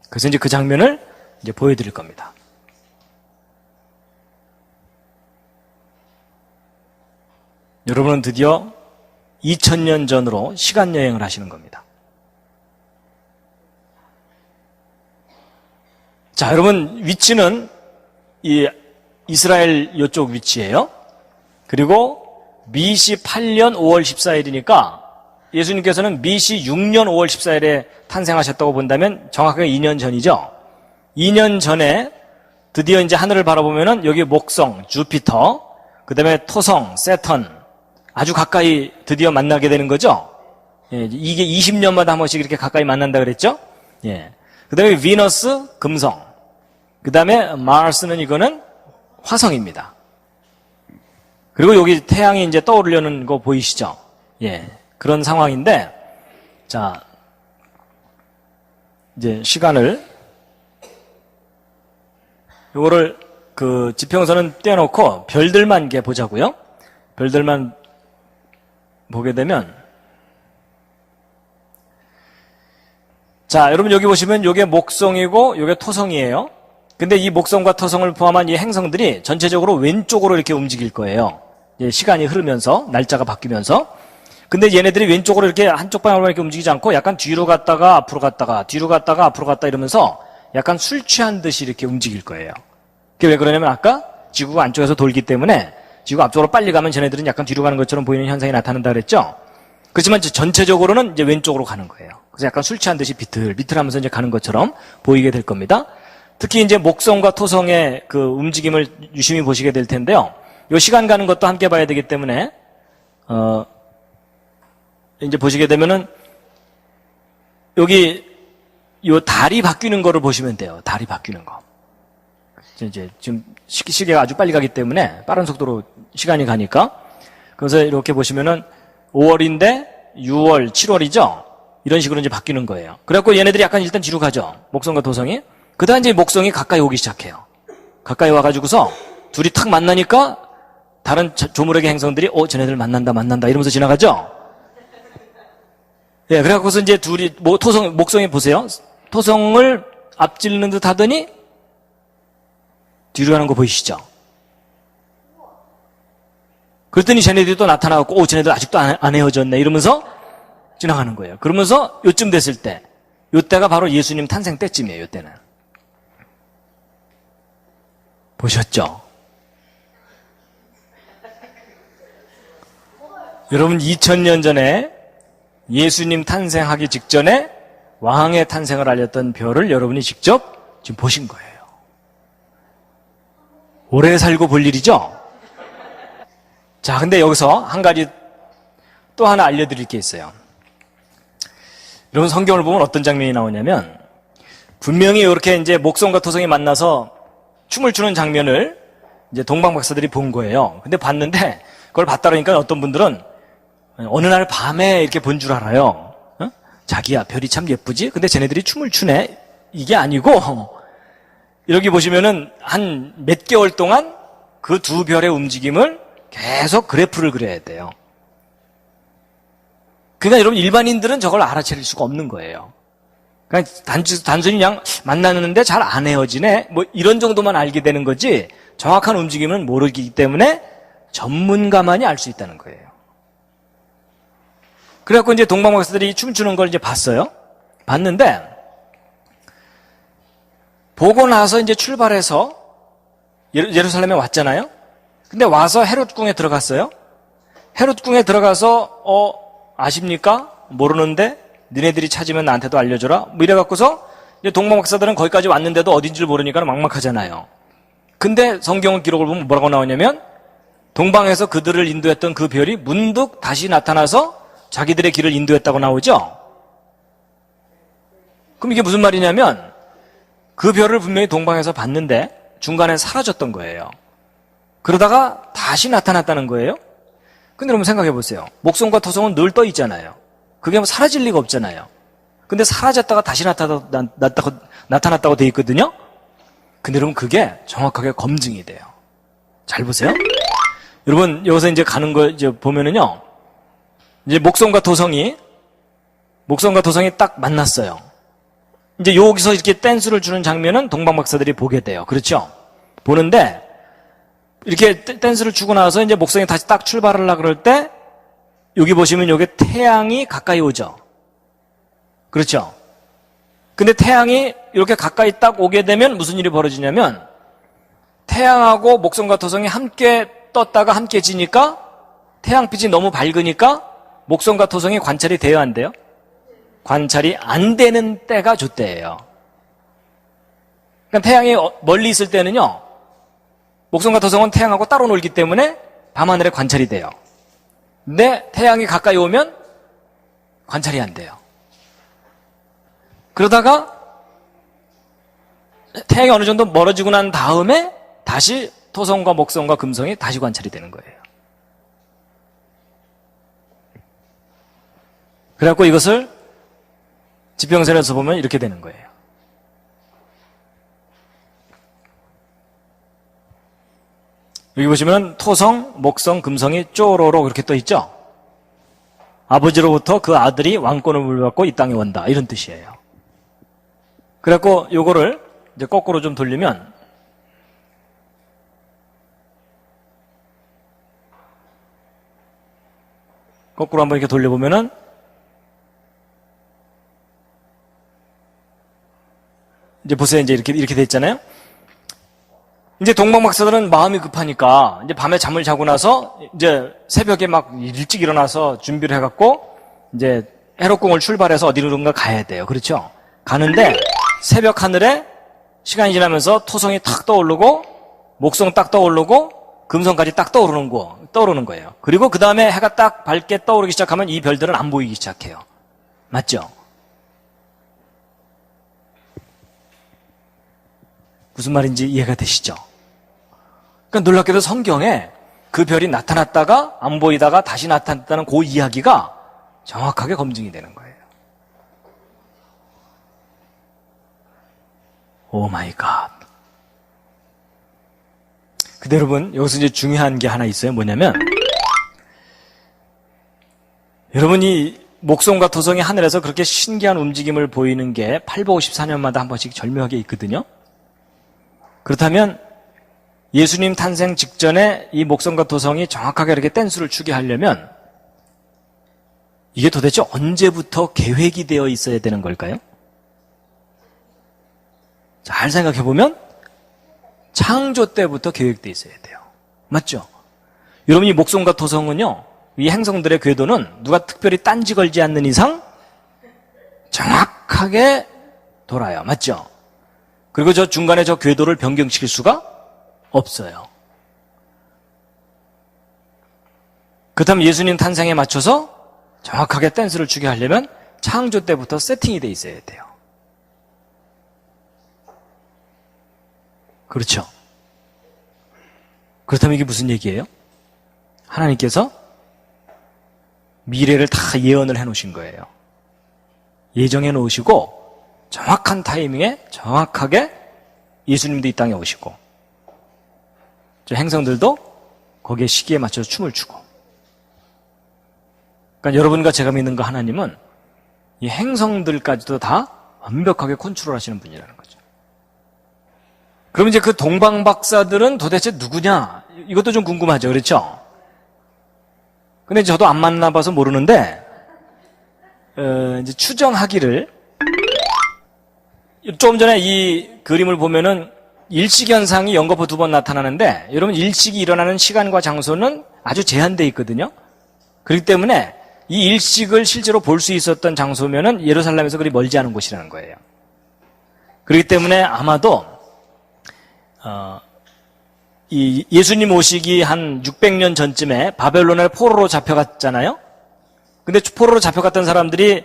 그래서 이제 그 장면을 이제 보여드릴 겁니다. 여러분은 드디어 2000년 전으로 시간 여행을 하시는 겁니다. 자, 여러분, 위치는 이 이스라엘 이쪽 위치예요. 그리고 BC 8년 5월 14일이니까 예수님께서는 BC 6년 5월 14일에 탄생하셨다고 본다면 정확하게 2년 전이죠. 2년 전에 드디어 이제 하늘을 바라보면은 여기 목성, 주피터, 그 다음에 토성, 세턴 아주 가까이 드디어 만나게 되는 거죠. 예, 이게 20년마다 한 번씩 이렇게 가까이 만난다 그랬죠. 예. 그 다음에 비너스, 금성. 그 다음에 마르스는 이거는 화성입니다. 그리고 여기 태양이 이제 떠오르려는 거 보이시죠? 예. 그런 상황인데 자, 이제 시간을, 요거를 그 지평선은 떼어놓고 별들만 이렇게 보자고요. 별들만 보게 되면, 자, 여러분 여기 보시면 요게 목성이고 요게 토성이에요. 근데 이 목성과 토성을 포함한 이 행성들이 전체적으로 왼쪽으로 이렇게 움직일 거예요. 시간이 흐르면서, 날짜가 바뀌면서. 근데 얘네들이 왼쪽으로 이렇게 한쪽 방향으로 이렇게 움직이지 않고 약간 뒤로 갔다가 앞으로 갔다가 뒤로 갔다가 앞으로 갔다 이러면서 약간 술 취한 듯이 이렇게 움직일 거예요. 그게 왜 그러냐면 아까 지구가 안쪽에서 돌기 때문에 지구가 앞쪽으로 빨리 가면 쟤네들은 약간 뒤로 가는 것처럼 보이는 현상이 나타난다 그랬죠? 그렇지만 전체적으로는 이제 왼쪽으로 가는 거예요. 그래서 약간 술 취한 듯이 비틀비틀하면서 이제 가는 것처럼 보이게 될 겁니다. 특히 이제 목성과 토성의 그 움직임을 유심히 보시게 될 텐데요. 요 시간 가는 것도 함께 봐야 되기 때문에, 이제 보시게 되면은, 여기, 요 달이 바뀌는 거를 보시면 돼요. 달이 바뀌는 거. 이제 지금 시계가 아주 빨리 가기 때문에 빠른 속도로 시간이 가니까. 그래서 이렇게 보시면은 5월인데 6월, 7월이죠? 이런 식으로 이제 바뀌는 거예요. 그래갖고 얘네들이 약간 일단 뒤로 가죠. 목성과 토성이. 그 다음 이제 목성이 가까이 오기 시작해요. 가까이 와가지고서 둘이 탁 만나니까 다른 조물의 행성들이 쟤네들 만난다 이러면서 지나가죠? 예, 그래갖고서 이제 둘이, 목성이 보세요. 토성을 앞질르는 듯 하더니 뒤로 가는 거 보이시죠? 그랬더니 쟤네들이 또 나타나갖고, 쟤네들 아직도 안 헤어졌네 이러면서 지나가는 거예요. 그러면서 요쯤 됐을 때, 요때가 바로 예수님 탄생 때쯤이에요, 요때는. 보셨죠? 여러분 2000년 전에 예수님 탄생하기 직전에 왕의 탄생을 알렸던 별을 여러분이 직접 지금 보신 거예요. 오래 살고 볼 일이죠? 자, 근데 여기서 한 가지 또 하나 알려드릴 게 있어요. 여러분 성경을 보면 어떤 장면이 나오냐면 분명히 이렇게 이제 목성과 토성이 만나서 춤을 추는 장면을 이제 동방 박사들이 본 거예요. 근데 봤는데 그걸 봤다 그러니까 어떤 분들은 어느 날 밤에 이렇게 본 줄 알아요. 자기야 별이 참 예쁘지? 근데 쟤네들이 춤을 추네? 이게 아니고 여기 보시면은 한 몇 개월 동안 그 두 별의 움직임을 계속 그래프를 그려야 돼요. 그러니까 여러분 일반인들은 저걸 알아차릴 수가 없는 거예요. 그냥 단순히 그냥 만나는데 잘 안 헤어지네 뭐 이런 정도만 알게 되는 거지 정확한 움직임은 모르기 때문에 전문가만이 알 수 있다는 거예요. 그래갖고 이제 동방 박사들이 춤추는 걸 이제 봤어요. 봤는데 보고 나서 이제 출발해서 예루살렘에 왔잖아요. 근데 와서 헤롯궁에 들어갔어요. 헤롯궁에 들어가서 아십니까? 모르는데 너네들이 찾으면 나한테도 알려줘라. 뭐 이래갖고서 이제 동방 박사들은 거기까지 왔는데도 어딘지를 모르니까 막막하잖아요. 근데 성경 기록을 보면 뭐라고 나오냐면 동방에서 그들을 인도했던 그 별이 문득 다시 나타나서 자기들의 길을 인도했다고 나오죠. 그럼 이게 무슨 말이냐면 그 별을 분명히 동방에서 봤는데 중간에 사라졌던 거예요. 그러다가 다시 나타났다는 거예요. 근데 여러분 생각해 보세요. 목성과 토성은 늘 떠 있잖아요. 그게 뭐 사라질 리가 없잖아요. 근데 사라졌다가 다시 나타났다고 돼 있거든요. 근데 여러분 그게 정확하게 검증이 돼요. 잘 보세요. 여러분 여기서 이제 가는 거 이제 보면은요. 이제 목성과 토성이 딱 만났어요. 이제 여기서 이렇게 댄스를 주는 장면은 동방 박사들이 보게 돼요. 그렇죠? 보는데 이렇게 댄스를 추고 나서 이제 목성이 다시 딱 출발을 하려고 그럴 때 여기 보시면 여기 태양이 가까이 오죠. 그렇죠? 근데 태양이 이렇게 가까이 딱 오게 되면 무슨 일이 벌어지냐면 태양하고 목성과 토성이 함께 떴다가 함께 지니까 태양빛이 너무 밝으니까 목성과 토성이 관찰이 돼요, 안 돼요? 관찰이 안 되는 때가 저때예요. 그러니까 태양이 멀리 있을 때는요. 목성과 토성은 태양하고 따로 놀기 때문에 밤하늘에 관찰이 돼요. 근데 태양이 가까이 오면 관찰이 안 돼요. 그러다가 태양이 어느 정도 멀어지고 난 다음에 다시 토성과 목성과 금성이 다시 관찰이 되는 거예요. 그래갖고 이것을 지평선에서 보면 이렇게 되는 거예요. 여기 보시면 토성, 목성, 금성이 쪼로로 그렇게 떠 있죠? 아버지로부터 그 아들이 왕권을 물받고 이 땅에 온다. 이런 뜻이에요. 그래갖고 요거를 이제 거꾸로 좀 돌리면 거꾸로 한번 이렇게 돌려보면은 이제 보세요. 이제 이렇게 돼 있잖아요. 이제 동방박사들은 마음이 급하니까 이제 밤에 잠을 자고 나서 이제 새벽에 막 일찍 일어나서 준비를 해갖고 이제 해록궁을 출발해서 어디론가 가야 돼요. 그렇죠? 가는데 새벽 하늘에 시간이 지나면서 토성이 탁 떠오르고 목성 딱 떠오르고 금성까지 딱 떠오르는 거예요. 그리고 그 다음에 해가 딱 밝게 떠오르기 시작하면 이 별들은 안 보이기 시작해요. 맞죠? 무슨 말인지 이해가 되시죠? 그러니까 놀랍게도 성경에 그 별이 나타났다가 안 보이다가 다시 나타났다는 그 이야기가 정확하게 검증이 되는 거예요. 오 마이 갓. 근데 여러분, 여기서 이제 중요한 게 하나 있어요. 뭐냐면, 여러분이 목성과 토성이 하늘에서 그렇게 신기한 움직임을 보이는 게 854년마다 한 번씩 절묘하게 있거든요. 그렇다면 예수님 탄생 직전에 이 목성과 토성이 정확하게 이렇게 댄스를 추게 하려면 이게 도대체 언제부터 계획이 되어 있어야 되는 걸까요? 잘 생각해보면 창조 때부터 계획되어 있어야 돼요. 맞죠? 여러분 이 목성과 토성은요, 이 행성들의 궤도는 누가 특별히 딴지 걸지 않는 이상 정확하게 돌아요. 맞죠? 그리고 저 중간에 저 궤도를 변경시킬 수가 없어요. 그렇다면 예수님 탄생에 맞춰서 정확하게 댄스를 추게 하려면 창조 때부터 세팅이 돼 있어야 돼요. 그렇죠? 그렇다면 이게 무슨 얘기예요? 하나님께서 미래를 다 예언을 해놓으신 거예요. 예정해 놓으시고 정확한 타이밍에 정확하게 예수님도 이 땅에 오시고 저 행성들도 거기에 시기에 맞춰서 춤을 추고. 그러니까 여러분과 제가 믿는 거 하나님은 이 행성들까지도 다 완벽하게 컨트롤하시는 분이라는 거죠. 그럼 이제 그 동방박사들은 도대체 누구냐? 이것도 좀 궁금하죠. 그렇죠? 근데 저도 안 만나봐서 모르는데 이제 추정하기를 좀 전에 이 그림을 보면은 일식현상이 연거푸 2번 나타나는데 여러분 일식이 일어나는 시간과 장소는 아주 제한되어 있거든요. 그렇기 때문에 이 일식을 실제로 볼 수 있었던 장소면은 예루살렘에서 그리 멀지 않은 곳이라는 거예요. 그렇기 때문에 아마도 이 예수님 오시기 한 600년 전쯤에 바벨론의 포로로 잡혀갔잖아요. 근데 포로로 잡혀갔던 사람들이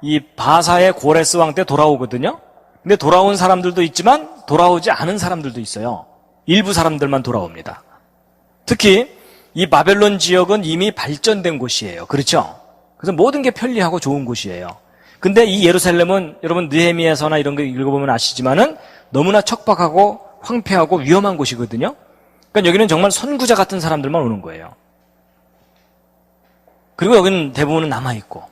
이 바사의 고레스 왕 때 돌아오거든요. 근데 돌아온 사람들도 있지만 돌아오지 않은 사람들도 있어요. 일부 사람들만 돌아옵니다. 특히 이 바벨론 지역은 이미 발전된 곳이에요. 그렇죠? 그래서 모든 게 편리하고 좋은 곳이에요. 근데 이 예루살렘은 여러분 느헤미야서나 이런 거 읽어보면 아시지만은 너무나 척박하고 황폐하고 위험한 곳이거든요. 그러니까 여기는 정말 선구자 같은 사람들만 오는 거예요. 그리고 여기는 대부분은 남아있고.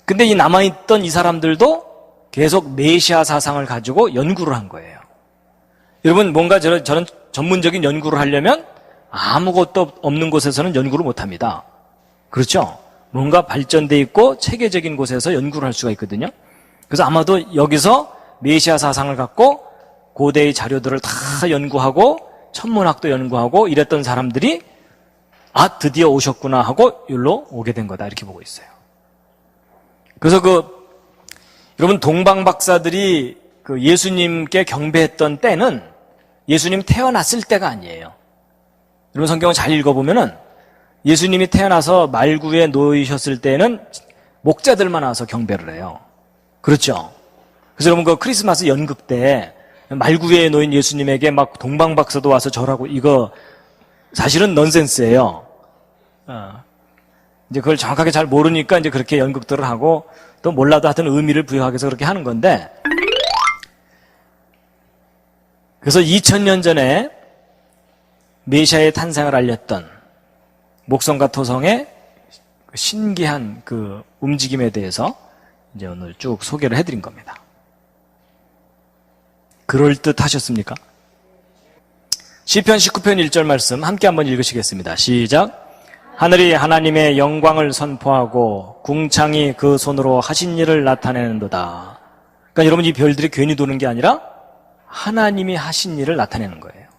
근데 이 남아있던 이 사람들도 계속 메시아 사상을 가지고 연구를 한 거예요. 여러분 뭔가 저런 전문적인 연구를 하려면 아무것도 없는 곳에서는 연구를 못합니다. 그렇죠? 뭔가 발전돼 있고 체계적인 곳에서 연구를 할 수가 있거든요. 그래서 아마도 여기서 메시아 사상을 갖고 고대의 자료들을 다 연구하고 천문학도 연구하고 이랬던 사람들이 드디어 오셨구나 하고 여기로 오게 된 거다 이렇게 보고 있어요. 그래서 여러분 동방박사들이 예수님께 경배했던 때는 예수님 태어났을 때가 아니에요. 여러분 성경을 잘 읽어보면은 예수님이 태어나서 말구에 놓이셨을 때는 목자들만 와서 경배를 해요. 그렇죠? 그래서 여러분 크리스마스 연극 때 말구에 놓인 예수님에게 막 동방박사도 와서 절하고 이거 사실은 넌센스예요. 이제 그걸 정확하게 잘 모르니까 이제 그렇게 연극들을 하고 또 몰라도 하여튼 의미를 부여하기 위해서 그렇게 하는 건데, 그래서 2000년 전에 메시아의 탄생을 알렸던 목성과 토성의 신기한 그 움직임에 대해서 이제 오늘 쭉 소개를 해드린 겁니다. 그럴듯 하셨습니까? 시편 19편 1절 말씀 함께 한번 읽으시겠습니다. 시작. 하늘이 하나님의 영광을 선포하고 궁창이 그 손으로 하신 일을 나타내는도다. 그러니까 여러분, 이 별들이 괜히 도는 게 아니라 하나님이 하신 일을 나타내는 거예요.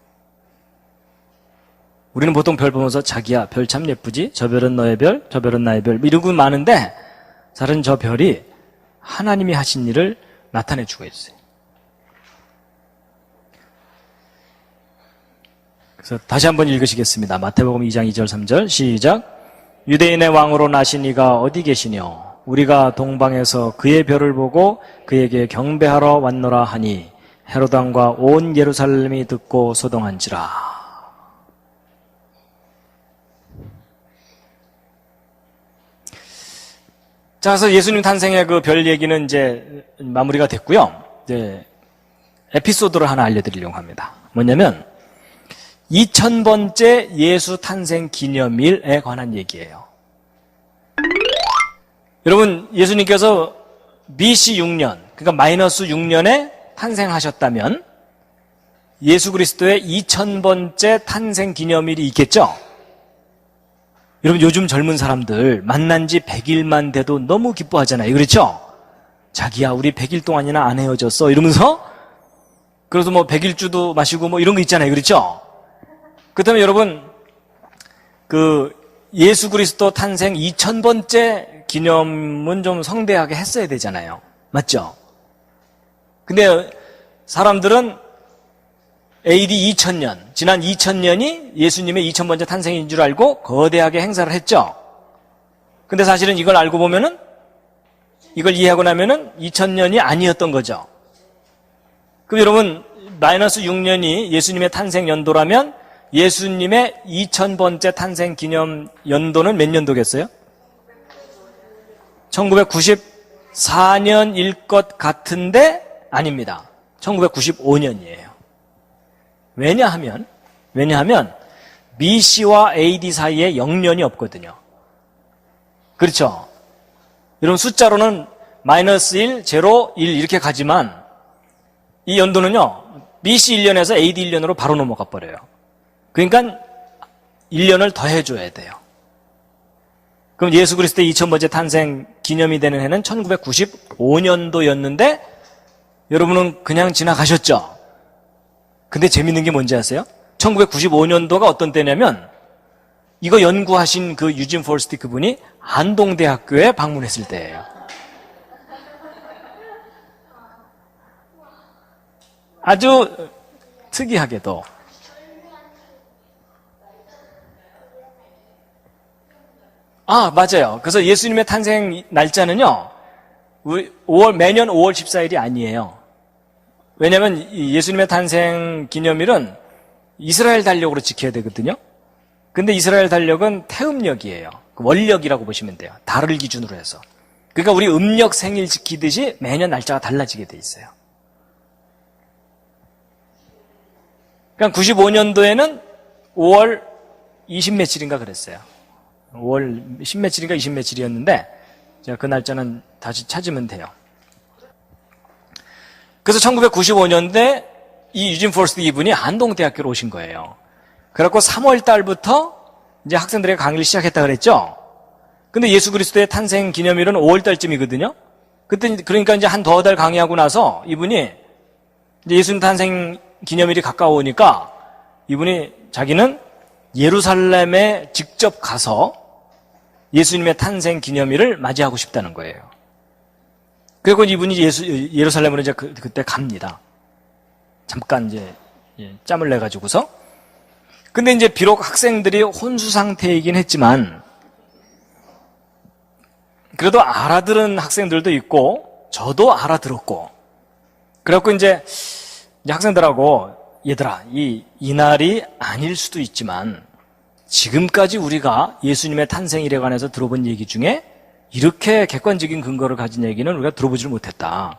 우리는 보통 별 보면서 자기야, 별 참 예쁘지? 저 별은 너의 별, 저 별은 나의 별, 이러고 많은데 사실은 저 별이 하나님이 하신 일을 나타내주고 있어요. 그래서 다시 한번 읽으시겠습니다. 마태복음 2장 2절 3절 시작. 유대인의 왕으로 나신 이가 어디 계시뇨? 우리가 동방에서 그의 별을 보고 그에게 경배하러 왔노라 하니 헤롯 왕과 온 예루살렘이 듣고 소동한지라. 자, 그래서 예수님 탄생의 그 별 얘기는 이제 마무리가 됐고요. 이제 에피소드를 하나 알려드리려고 합니다. 뭐냐면 2000번째 예수 탄생 기념일에 관한 얘기예요. 여러분, 예수님께서 BC 6년, 그러니까 마이너스 6년에 탄생하셨다면 예수 그리스도의 2000번째 탄생 기념일이 있겠죠? 여러분, 요즘 젊은 사람들 만난 지 100일만 돼도 너무 기뻐하잖아요. 그렇죠? 자기야, 우리 100일 동안이나 안 헤어졌어. 이러면서 그래서 뭐 100일주도 마시고 뭐 이런 거 있잖아요. 그렇죠? 그렇다면 여러분, 그 예수 그리스도 탄생 2000번째 기념은 좀 성대하게 했어야 되잖아요. 맞죠? 근데 사람들은 AD 2000년, 지난 2000년이 예수님의 2000번째 탄생인 줄 알고 거대하게 행사를 했죠. 근데 사실은 이걸 알고 보면은, 이걸 이해하고 나면은 2000년이 아니었던 거죠. 그럼 여러분, 마이너스 6년이 예수님의 탄생 연도라면 예수님의 2000번째 탄생 기념 연도는 몇 년도겠어요? 1994년일 것 같은데 아닙니다. 1995년이에요. 왜냐하면 BC와 AD 사이에 0년이 없거든요. 그렇죠? 여러분, 숫자로는 마이너스 1, 제로, 1 이렇게 가지만 이 연도는요, BC 1년에서 AD 1년으로 바로 넘어가 버려요. 그러니까 1년을 더 해줘야 돼요. 그럼 예수 그리스도의 2000번째 탄생 기념이 되는 해는 1995년도였는데 여러분은 그냥 지나가셨죠? 근데 재밌는 게 뭔지 아세요? 1995년도가 어떤 때냐면 이거 연구하신 그 유진 폴스티 그분이 안동대학교에 방문했을 때예요. 아주 특이하게도 맞아요. 그래서 예수님의 탄생 날짜는요, 매년 5월 14일이 아니에요. 왜냐하면 예수님의 탄생 기념일은 이스라엘 달력으로 지켜야 되거든요. 근데 이스라엘 달력은 태음력이에요. 원력이라고 보시면 돼요. 달을 기준으로 해서. 그러니까 우리 음력 생일 지키듯이 매년 날짜가 달라지게 돼 있어요. 그러니까 95년도에는 5월 20 며칠인가 그랬어요. 5월 10 며칠인가 20 며칠이었는데 제가 그 날짜는 다시 찾으면 돼요. 그래서 1995년대 이 유진 폴스티 이분이 안동대학교로 오신 거예요. 그래갖고 3월 달부터 이제 학생들에게 강의를 시작했다 그랬죠. 근데 예수 그리스도의 탄생 기념일은 5월 달쯤이거든요. 그때 그러니까 이제 한 더 달 강의하고 나서 이분이 이제 예수님 탄생 기념일이 가까우니까 이분이 자기는 예루살렘에 직접 가서 예수님의 탄생 기념일을 맞이하고 싶다는 거예요. 그리고 이분이 예루살렘으로 이제 그때 갑니다. 잠깐 이제 짬을 내가지고서. 근데 이제 비록 학생들이 혼수 상태이긴 했지만 그래도 알아들은 학생들도 있고 저도 알아들었고 그래갖고 이제 학생들하고 얘들아 이날이 아닐 수도 있지만 지금까지 우리가 예수님의 탄생일에 관해서 들어본 얘기 중에 이렇게 객관적인 근거를 가진 얘기는 우리가 들어보지를 못했다.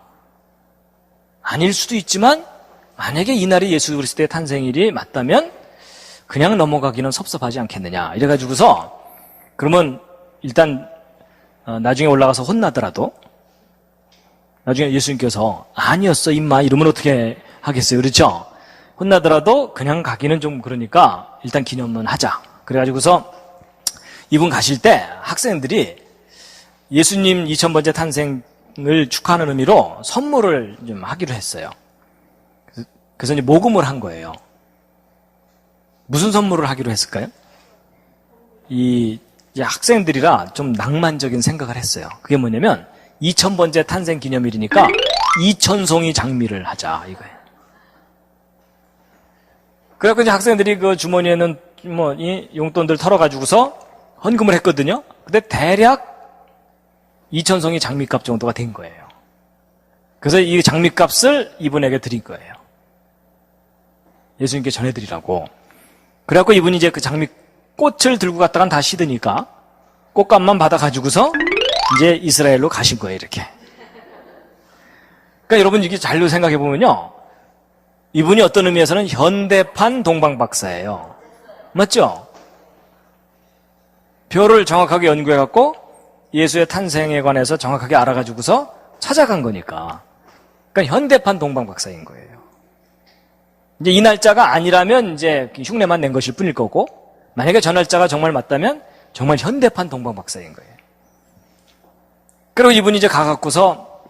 아닐 수도 있지만 만약에 이날이 예수 그리스도의 탄생일이 맞다면 그냥 넘어가기는 섭섭하지 않겠느냐. 이래가지고서 그러면 일단 나중에 올라가서 혼나더라도 나중에 예수님께서 아니었어 임마 이러면 어떻게 하겠어요. 그렇죠? 혼나더라도 그냥 가기는 좀 그러니까 일단 기념은 하자. 그래가지고서 이분 가실 때 학생들이 예수님 2000번째 탄생을 축하하는 의미로 선물을 좀 하기로 했어요. 그래서 이제 모금을 한 거예요. 무슨 선물을 하기로 했을까요? 이 학생들이라 좀 낭만적인 생각을 했어요. 그게 뭐냐면 2000번째 탄생 기념일이니까 2000송이 장미를 하자 이거예요. 그래갖고 이제 학생들이 그 주머니에는 뭐 이 용돈들 털어가지고서 헌금을 했거든요. 근데 대략 2000송이 장미값 정도가 된 거예요. 그래서 이 장미값을 이분에게 드린 거예요. 예수님께 전해드리라고. 그래갖고 이분이 이제 그 장미꽃을 들고 갔다간 다 시드니까 꽃값만 받아가지고서 이제 이스라엘로 가신 거예요, 이렇게. 그러니까 여러분 이게 잘로 생각해보면요. 이분이 어떤 의미에서는 현대판 동방박사예요. 맞죠? 별을 정확하게 연구해갖고 예수의 탄생에 관해서 정확하게 알아가지고서 찾아간 거니까. 그러니까 현대판 동방박사인 거예요. 이제 이 날짜가 아니라면 이제 흉내만 낸 것일 뿐일 거고, 만약에 저 날짜가 정말 맞다면 정말 현대판 동방박사인 거예요. 그리고 이분이 이제 가갖고서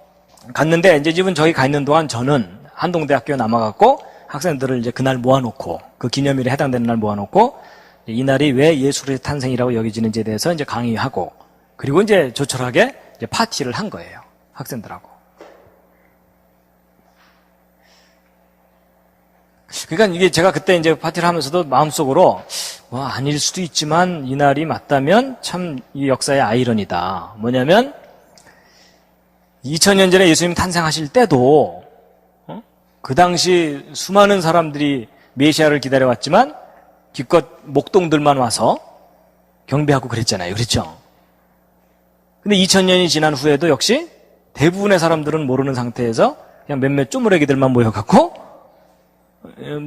갔는데, 이제 이분 저기 가 있는 동안 저는 한동대학교에 남아갖고 학생들을 이제 그날 모아놓고, 그 기념일에 해당되는 날 모아놓고, 이 날이 왜 예수의 탄생이라고 여겨지는지에 대해서 이제 강의하고, 그리고 이제 조촐하게 이제 파티를 한 거예요. 학생들하고. 그러니까 이게 제가 그때 이제 파티를 하면서도 마음속으로 아닐 수도 있지만 이 날이 맞다면 참 이 역사의 아이러니다. 뭐냐면 2000년 전에 예수님 탄생하실 때도 그 당시 수많은 사람들이 메시아를 기다려왔지만 기껏 목동들만 와서 경배하고 그랬잖아요. 그렇죠? 근데 2000년이 지난 후에도 역시 대부분의 사람들은 모르는 상태에서 그냥 몇몇 쪼무레기들만 모여갖고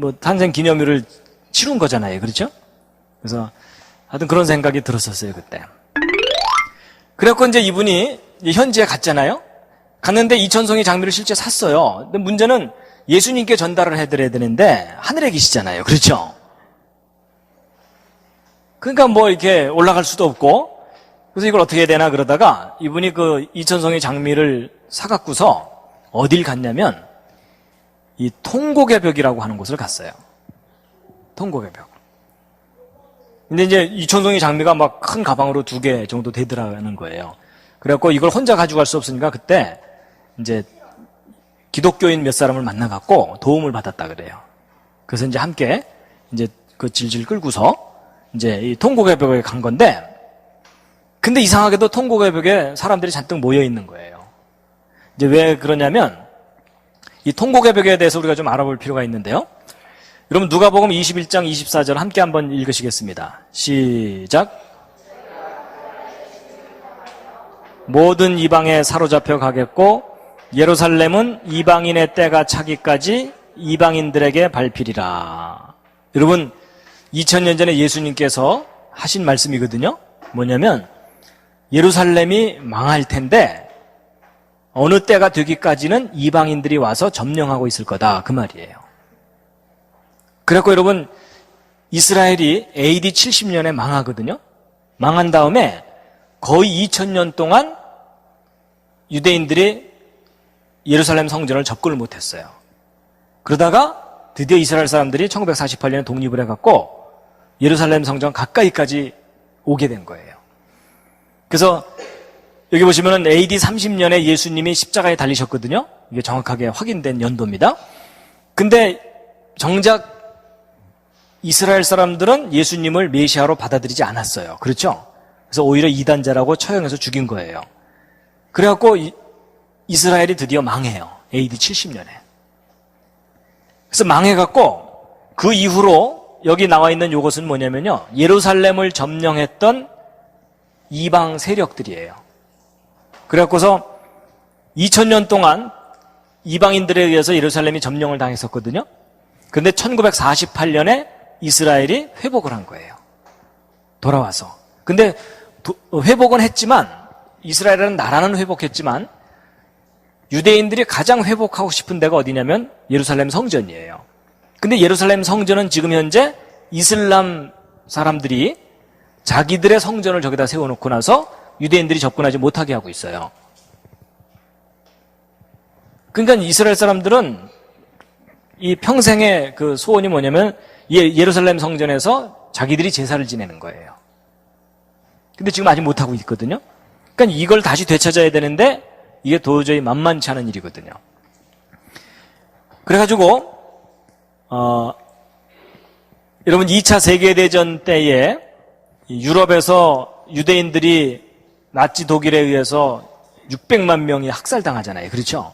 뭐 탄생 기념일을 치룬 거잖아요. 그렇죠? 그래서 하여튼 그런 생각이 들었었어요, 그때. 그래갖고 이제 이분이 현지에 갔잖아요. 갔는데 2000송이 장미를 실제 샀어요. 근데 문제는 예수님께 전달을 해드려야 되는데 하늘에 계시잖아요. 그렇죠? 그러니까 뭐 이렇게 올라갈 수도 없고, 그래서 이걸 어떻게 해야 되나 그러다가 이분이 그 2000송이 장미를 사갖고서 어딜 갔냐면 이 통곡의 벽이라고 하는 곳을 갔어요. 통곡의 벽. 근데 이제 2000송이 장미가 막 큰 가방으로 2개 정도 되더라는 거예요. 그래갖고 이걸 혼자 가지고 갈 수 없으니까 그때 이제 기독교인 몇 사람을 만나갖고 도움을 받았다 그래요. 그래서 이제 함께 이제 그 질질 끌고서 이제 이 통곡의 벽에 간 건데, 근데 이상하게도 통곡의 벽에 사람들이 잔뜩 모여 있는 거예요. 이제 왜 그러냐면 이 통곡의 벽에 대해서 우리가 좀 알아볼 필요가 있는데요. 여러분 누가복음 21장 24절 함께 한번 읽으시겠습니다. 시작. 모든 이방에 사로잡혀 가겠고 예루살렘은 이방인의 때가 차기까지 이방인들에게 밟히리라. 여러분 2000년 전에 예수님께서 하신 말씀이거든요. 뭐냐면 예루살렘이 망할 텐데 어느 때가 되기까지는 이방인들이 와서 점령하고 있을 거다, 그 말이에요. 그래서 여러분 이스라엘이 AD 70년에 망하거든요. 망한 다음에 거의 2000년 동안 유대인들이 예루살렘 성전을 접근을 못했어요. 그러다가 드디어 이스라엘 사람들이 1948년에 독립을 해갖고 예루살렘 성전 가까이까지 오게 된 거예요. 그래서 여기 보시면은 AD 30년에 예수님이 십자가에 달리셨거든요. 이게 정확하게 확인된 연도입니다. 근데 정작 이스라엘 사람들은 예수님을 메시아로 받아들이지 않았어요. 그렇죠? 그래서 오히려 이단자라고 처형해서 죽인 거예요. 그래갖고 이스라엘이 드디어 망해요. AD 70년에. 그래서 망해갖고 그 이후로 여기 나와 있는 이것은 뭐냐면요. 예루살렘을 점령했던 이방 세력들이에요. 그래갖고서 2000년 동안 이방인들에 의해서 예루살렘이 점령을 당했었거든요. 그런데 1948년에 이스라엘이 회복을 한 거예요. 돌아와서. 근데 회복은 했지만, 이스라엘은 나라는 회복했지만 유대인들이 가장 회복하고 싶은 데가 어디냐면 예루살렘 성전이에요. 근데 예루살렘 성전은 지금 현재 이슬람 사람들이 자기들의 성전을 저기다 세워놓고 나서 유대인들이 접근하지 못하게 하고 있어요. 그러니까 이스라엘 사람들은 이 평생의 그 소원이 뭐냐면 예루살렘 성전에서 자기들이 제사를 지내는 거예요. 근데 지금 아직 못하고 있거든요. 그러니까 이걸 다시 되찾아야 되는데 이게 도저히 만만치 않은 일이거든요. 그래가지고 여러분 2차 세계대전 때에 유럽에서 유대인들이 나치 독일에 의해서 600만 명이 학살당하잖아요. 그렇죠?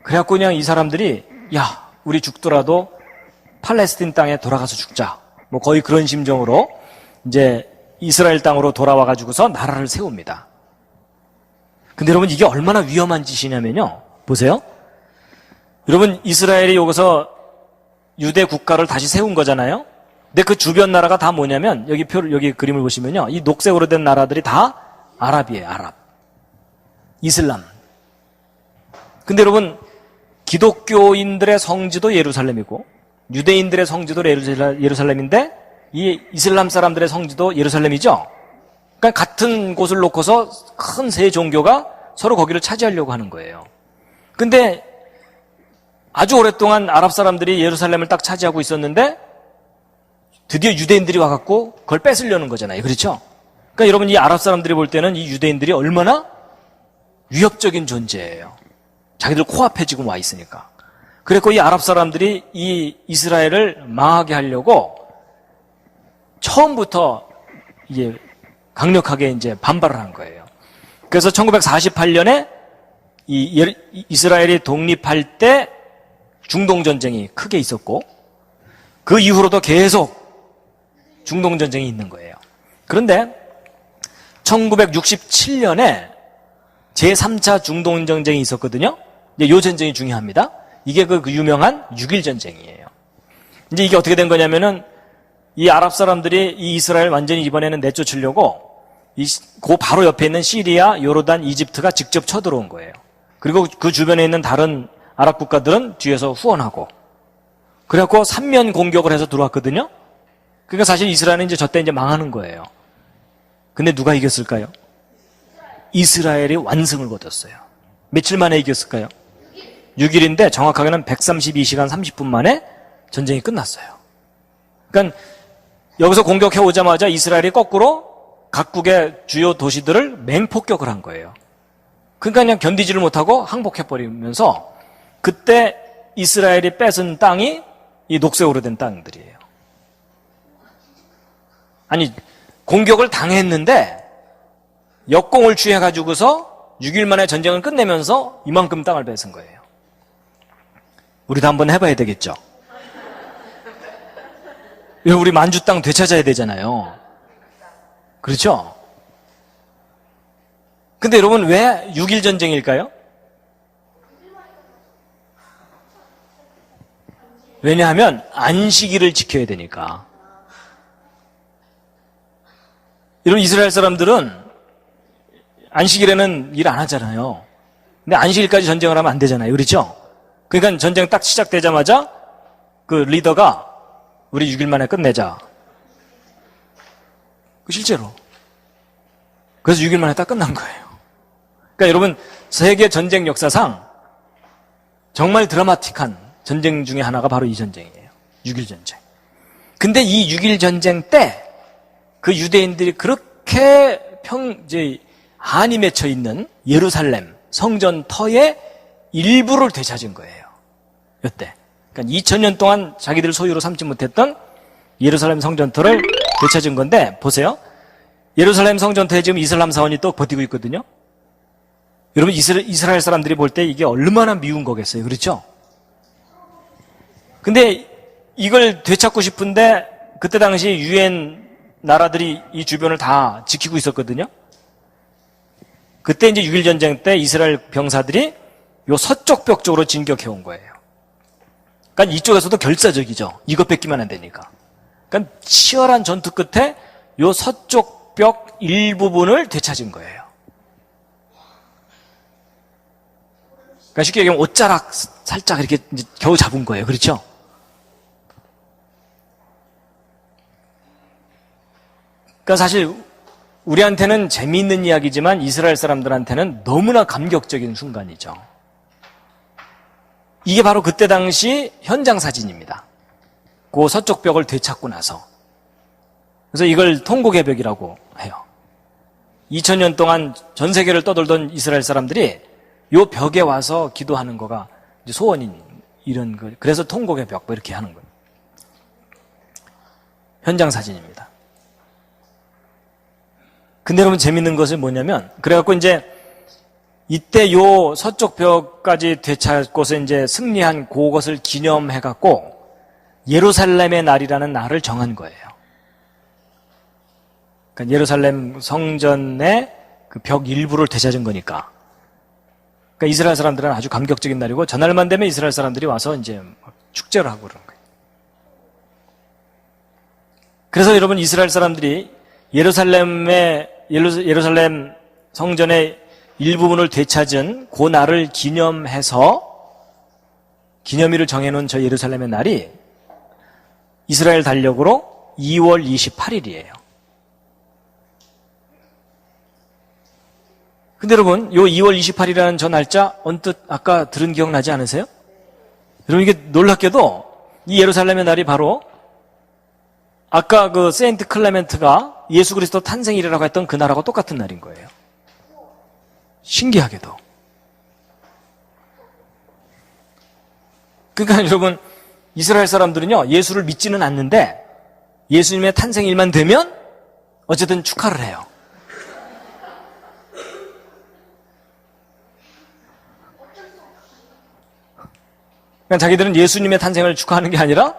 그래갖고 그냥 이 사람들이 야, 우리 죽더라도 팔레스틴 땅에 돌아가서 죽자. 뭐 거의 그런 심정으로 이제 이스라엘 땅으로 돌아와가지고서 나라를 세웁니다. 근데 여러분 이게 얼마나 위험한 짓이냐면요. 보세요. 여러분 이스라엘이 여기서 유대 국가를 다시 세운 거잖아요. 근데 그 주변 나라가 다 뭐냐면 여기 그림을 보시면요. 이 녹색으로 된 나라들이 다 아랍이에요. 아랍. 이슬람. 근데 여러분 기독교인들의 성지도 예루살렘이고 유대인들의 성지도 예루살렘인데 이 이슬람 사람들의 성지도 예루살렘이죠. 그러니까 같은 곳을 놓고서 큰 세 종교가 서로 거기를 차지하려고 하는 거예요. 근데 아주 오랫동안 아랍 사람들이 예루살렘을 딱 차지하고 있었는데 드디어 유대인들이 와갖고 그걸 뺏으려는 거잖아요. 그렇죠? 그러니까 여러분 이 아랍 사람들이 볼 때는 이 유대인들이 얼마나 위협적인 존재예요. 자기들 코앞에 지금 와 있으니까. 그래서 이 아랍 사람들이 이 이스라엘을 망하게 하려고 처음부터 이제 강력하게 이제 반발을 한 거예요. 그래서 1948년에 이스라엘이 독립할 때 중동 전쟁이 크게 있었고 그 이후로도 계속 중동 전쟁이 있는 거예요. 그런데 1967년에 제3차 중동 전쟁이 있었거든요. 이제 이 전쟁이 중요합니다. 이게 그 유명한 6.1 전쟁이에요. 이제 이게 어떻게 된 거냐면은 이 아랍 사람들이 이 이스라엘 완전히 이번에는 내쫓으려고 그 바로 옆에 있는 시리아, 요르단, 이집트가 직접 쳐들어온 거예요. 그리고 그 주변에 있는 다른 아랍 국가들은 뒤에서 후원하고. 그래갖고 3면 공격을 해서 들어왔거든요. 그러니까 사실 이스라엘은 이제 저때 이제 망하는 거예요. 근데 누가 이겼을까요? 이스라엘이 완승을 거뒀어요. 며칠 만에 이겼을까요? 6일인데 정확하게는 132시간 30분 만에 전쟁이 끝났어요. 그러니까 여기서 공격해 오자마자 이스라엘이 거꾸로 각국의 주요 도시들을 맹폭격을 한 거예요. 그러니까 그냥 견디지를 못하고 항복해버리면서 그때 이스라엘이 뺏은 땅이 이 녹색으로 된 땅들이에요. 아니 공격을 당했는데 역공을 취해가지고서 6일 만에 전쟁을 끝내면서 이만큼 땅을 뺏은 거예요. 우리도 한번 해봐야 되겠죠. 우리 만주 땅 되찾아야 되잖아요. 그렇죠? 근데 여러분 왜 6.1 전쟁일까요? 왜냐하면 안식일을 지켜야 되니까. 여러분 이스라엘 사람들은 안식일에는 일 안 하잖아요. 근데 안식일까지 전쟁을 하면 안 되잖아요. 그렇죠? 그러니까 전쟁 딱 시작되자마자 그 리더가 우리 6일 만에 끝내자. 실제로. 그래서 6일 만에 딱 끝난 거예요. 그러니까 여러분 세계 전쟁 역사상 정말 드라마틱한 전쟁 중에 하나가 바로 이 전쟁이에요. 6.1 전쟁. 근데 이 6.1 전쟁 때 그 유대인들이 그렇게 한이 맺혀 있는 예루살렘 성전터의 일부를 되찾은 거예요. 이때. 그러니까 2000년 동안 자기들 소유로 삼지 못했던 예루살렘 성전터를 되찾은 건데 보세요. 예루살렘 성전터에 지금 이슬람 사원이 또 버티고 있거든요. 여러분 이스라엘 사람들이 볼 때 이게 얼마나 미운 거겠어요. 그렇죠? 근데 이걸 되찾고 싶은데 그때 당시 유엔 나라들이 이 주변을 다 지키고 있었거든요. 그때 이제 6.1 전쟁 때 이스라엘 병사들이 요 서쪽 벽 쪽으로 진격해 온 거예요. 그러니까 이쪽에서도 결사적이죠. 이거 뺏기면 안 되니까. 그러니까 치열한 전투 끝에 요 서쪽 벽 일부분을 되찾은 거예요. 그러니까 쉽게 얘기하면 옷자락 살짝 이렇게 이제 겨우 잡은 거예요. 그렇죠? 그러니까 사실 우리한테는 재미있는 이야기지만 이스라엘 사람들한테는 너무나 감격적인 순간이죠. 이게 바로 그때 당시 현장 사진입니다. 그 서쪽 벽을 되찾고 나서. 그래서 이걸 통곡의 벽이라고 해요. 2000년 동안 전 세계를 떠돌던 이스라엘 사람들이 요 벽에 와서 기도하는 거가 이제 소원인 이런 거. 그래서 통곡의 벽 뭐 이렇게 하는 거예요. 현장 사진입니다. 근데 여러분 재밌는 것은 뭐냐면 그래갖고 이제 이때 요 서쪽 벽까지 되찾고서 이제 승리한 그것을 기념해갖고 예루살렘의 날이라는 날을 정한 거예요. 그러니까 예루살렘 성전의 그 벽 일부를 되찾은 거니까. 그러니까 이스라엘 사람들은 아주 감격적인 날이고 전날만 되면 이스라엘 사람들이 와서 이제 막 축제를 하고 그런 거예요. 그래서 여러분 이스라엘 사람들이 예루살렘 성전의 일부분을 되찾은 그 날을 기념해서 기념일을 정해놓은 저 예루살렘의 날이 이스라엘 달력으로 2월 28일이에요. 근데 여러분, 요 2월 28일이라는 저 날짜 언뜻 아까 들은 기억 나지 않으세요? 여러분 이게 놀랍게도 이 예루살렘의 날이 바로 아까 그 세인트 클레멘트가 예수 그리스도 탄생일이라고 했던 그 날하고 똑같은 날인 거예요. 신기하게도. 그러니까 여러분 이스라엘 사람들은요 예수를 믿지는 않는데 예수님의 탄생일만 되면 어쨌든 축하를 해요. 그러니까 자기들은 예수님의 탄생을 축하하는 게 아니라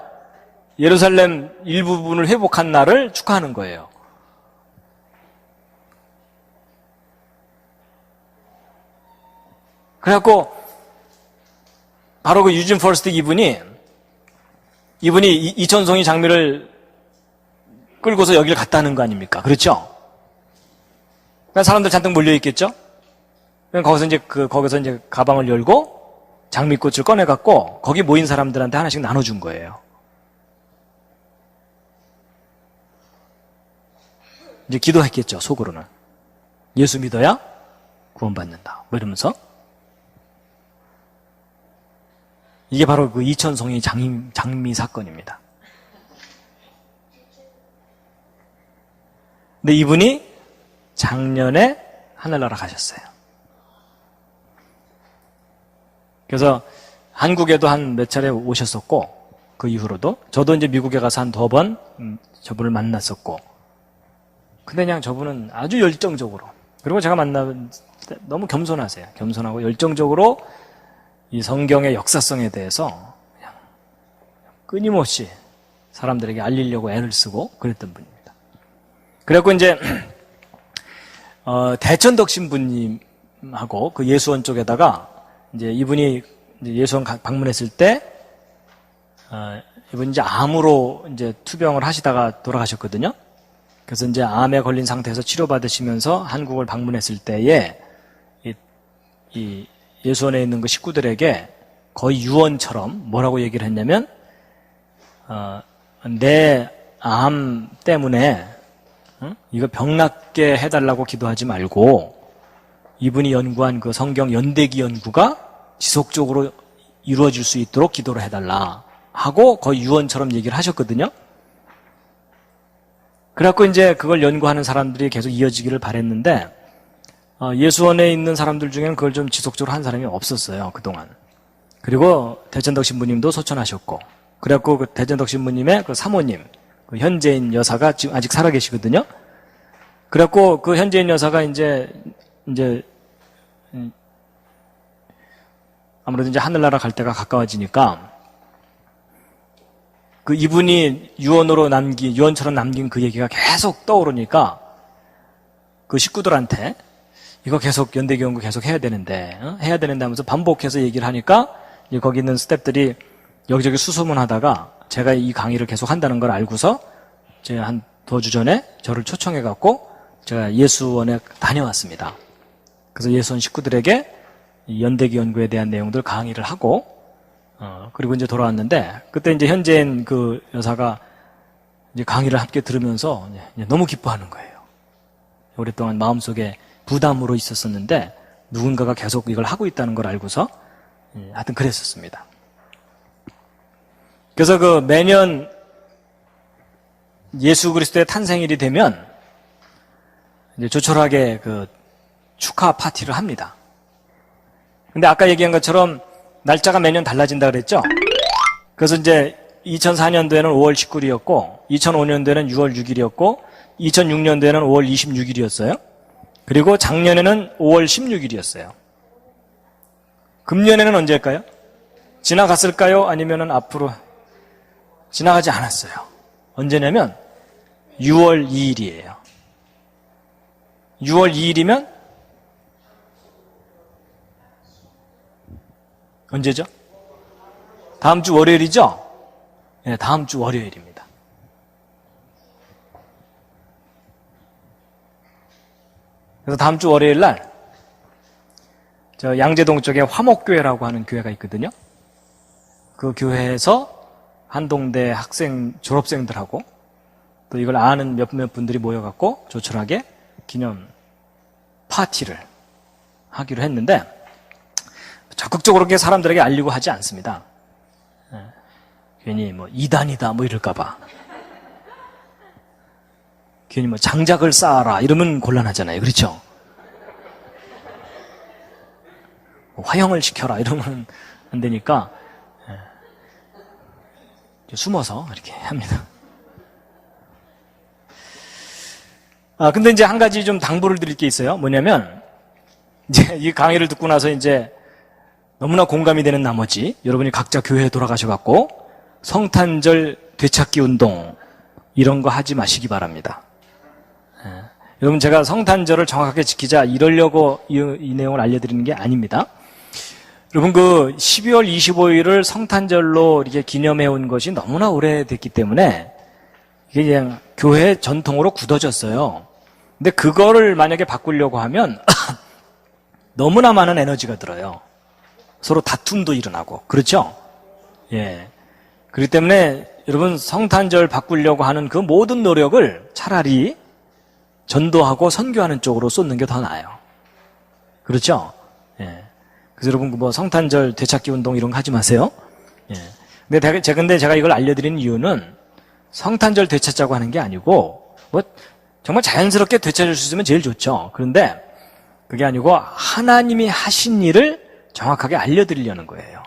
예루살렘 일부분을 회복한 날을 축하하는 거예요. 그래갖고 바로 그 유진 퍼스트 이분이 이천송이 장미를 끌고서 여기를 갔다는 거 아닙니까? 그렇죠? 그러니까 사람들 잔뜩 몰려 있겠죠? 거기서 이제 가방을 열고 장미꽃을 꺼내갖고 거기 모인 사람들한테 하나씩 나눠준 거예요. 이제 기도했겠죠, 속으로는. 예수 믿어야 구원받는다. 뭐 이러면서. 이게 바로 그 이천송이 장미 사건입니다. 근데 이분이 작년에 하늘나라 가셨어요. 그래서 한국에도 한 몇 차례 오셨었고 그 이후로도 저도 이제 미국에 가서 한 2번 저분을 만났었고 근데 그냥 저분은 아주 열정적으로 그리고 제가 만나면 너무 겸손하세요. 겸손하고 열정적으로 이 성경의 역사성에 대해서 그냥 끊임없이 사람들에게 알리려고 애를 쓰고 그랬던 분입니다. 그래갖고 이제 대천덕 신부님하고 그 예수원 쪽에다가 이제 이분이 이제 예수원 방문했을 때 이분이 이제 암으로 이제 투병을 하시다가 돌아가셨거든요. 그래서 이제 암에 걸린 상태에서 치료받으시면서 한국을 방문했을 때에 이 예수원에 있는 그 식구들에게 거의 유언처럼 뭐라고 얘기를 했냐면 내 암 때문에 이거 병낫게 해달라고 기도하지 말고 이분이 연구한 그 성경 연대기 연구가 지속적으로 이루어질 수 있도록 기도를 해달라 하고 거의 유언처럼 얘기를 하셨거든요. 그래갖고 이제 그걸 연구하는 사람들이 계속 이어지기를 바랬는데 예수원에 있는 사람들 중에는 그걸 좀 지속적으로 한 사람이 없었어요, 그동안. 그리고 대천덕 신부님도 소천하셨고, 그래갖고 그 대천덕 신부님의 그 사모님, 그 현재인 여사가 지금 아직 살아계시거든요. 그래갖고 그 현재인 여사가 이제 아무래도 이제 하늘나라 갈 때가 가까워지니까 그 이분이 유언처럼 남긴 그 얘기가 계속 떠오르니까 그 식구들한테 이거 계속 연대기 연구 계속 해야 되는데 하면서 반복해서 얘기를 하니까 이제 거기 있는 스태프들이 여기저기 수소문하다가 제가 이 강의를 계속 한다는 걸 알고서 제가 한 두 주 전에 저를 초청해 갖고 제가 예수원에 다녀왔습니다. 그래서 예수원 식구들에게 이 연대기 연구에 대한 내용들 강의를 하고 그리고 이제 돌아왔는데 그때 이제 현재인 그 여사가 이제 강의를 함께 들으면서 이제 너무 기뻐하는 거예요. 오랫동안 마음속에 부담으로 있었었는데 누군가가 계속 이걸 하고 있다는 걸 알고서 하여튼 그랬었습니다. 그래서 그 매년 예수 그리스도의 탄생일이 되면 이제 조촐하게 그 축하 파티를 합니다. 근데 아까 얘기한 것처럼 날짜가 매년 달라진다 그랬죠? 그래서 이제 2004년도에는 5월 19일이었고 2005년도에는 6월 6일이었고 2006년도에는 5월 26일이었어요. 그리고 작년에는 5월 16일이었어요. 금년에는 언제일까요? 지나갔을까요? 아니면은 앞으로 지나가지 않았어요. 언제냐면 6월 2일이에요. 6월 2일이면 언제죠? 다음 주 월요일이죠? 네, 다음 주 월요일입니다. 그래서 다음 주 월요일 날 저 양재동 쪽에 화목교회라고 하는 교회가 있거든요. 그 교회에서 한동대 학생 졸업생들하고 또 이걸 아는 몇몇 분들이 모여갖고 조촐하게 기념 파티를 하기로 했는데 적극적으로 그렇게 사람들에게 알리고 하지 않습니다. 괜히 뭐 이단이다 뭐 이럴까봐. 괜히 뭐 장작을 쌓아라 이러면 곤란하잖아요. 그렇죠? 화형을 시켜라 이러면 안 되니까 숨어서 이렇게 합니다. 근데 이제 한 가지 좀 당부를 드릴 게 있어요. 뭐냐면 이제 이 강의를 듣고 나서 이제 너무나 공감이 되는 나머지 여러분이 각자 교회에 돌아가셔갖고 성탄절 되찾기 운동 이런 거 하지 마시기 바랍니다. 여러분 제가 성탄절을 정확하게 지키자 이러려고 이 내용을 알려드리는 게 아닙니다. 여러분 그 12월 25일을 성탄절로 이렇게 기념해 온 것이 너무나 오래됐기 때문에 이게 그냥 교회 전통으로 굳어졌어요. 근데 그거를 만약에 바꾸려고 하면 너무나 많은 에너지가 들어요. 서로 다툼도 일어나고 그렇죠? 예. 그렇기 때문에 여러분 성탄절 바꾸려고 하는 그 모든 노력을 차라리 전도하고 선교하는 쪽으로 쏟는 게 더 나아요. 그렇죠? 예. 그래서 여러분 뭐 성탄절 되찾기 운동 이런 거 하지 마세요. 예. 근데 제가 이걸 알려드리는 이유는 성탄절 되찾자고 하는 게 아니고 뭐 정말 자연스럽게 되찾을 수 있으면 제일 좋죠. 그런데 그게 아니고 하나님이 하신 일을 정확하게 알려드리려는 거예요.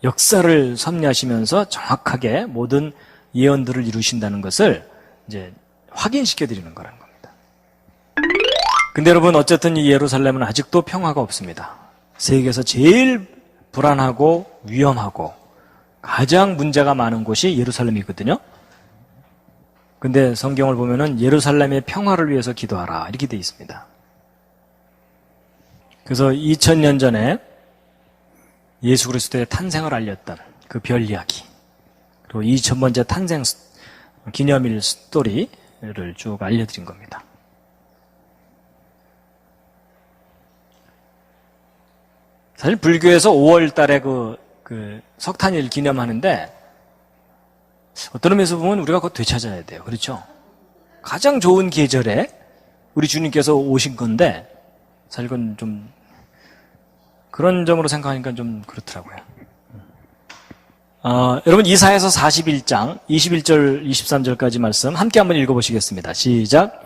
역사를 섭리하시면서 정확하게 모든 예언들을 이루신다는 것을 이제 확인시켜 드리는 거라는 겁니다. 근데 여러분 어쨌든 이 예루살렘은 아직도 평화가 없습니다. 세계에서 제일 불안하고 위험하고 가장 문제가 많은 곳이 예루살렘이거든요. 근데 성경을 보면은 예루살렘의 평화를 위해서 기도하라 이렇게 돼 있습니다. 그래서 2000년 전에 예수 그리스도의 탄생을 알렸던 그 별 이야기 그리고 2000번째 탄생 기념일 스토리를 쭉 알려드린 겁니다. 사실 불교에서 5월 달에 그 석탄일 기념하는데 어떤 의미에서 보면 우리가 그거 되찾아야 돼요. 그렇죠? 가장 좋은 계절에 우리 주님께서 오신 건데 사실 그건 좀 그런 점으로 생각하니까 좀 그렇더라고요. 여러분 이사야서 41장 21절 23절까지 말씀 함께 한번 읽어보시겠습니다. 시작.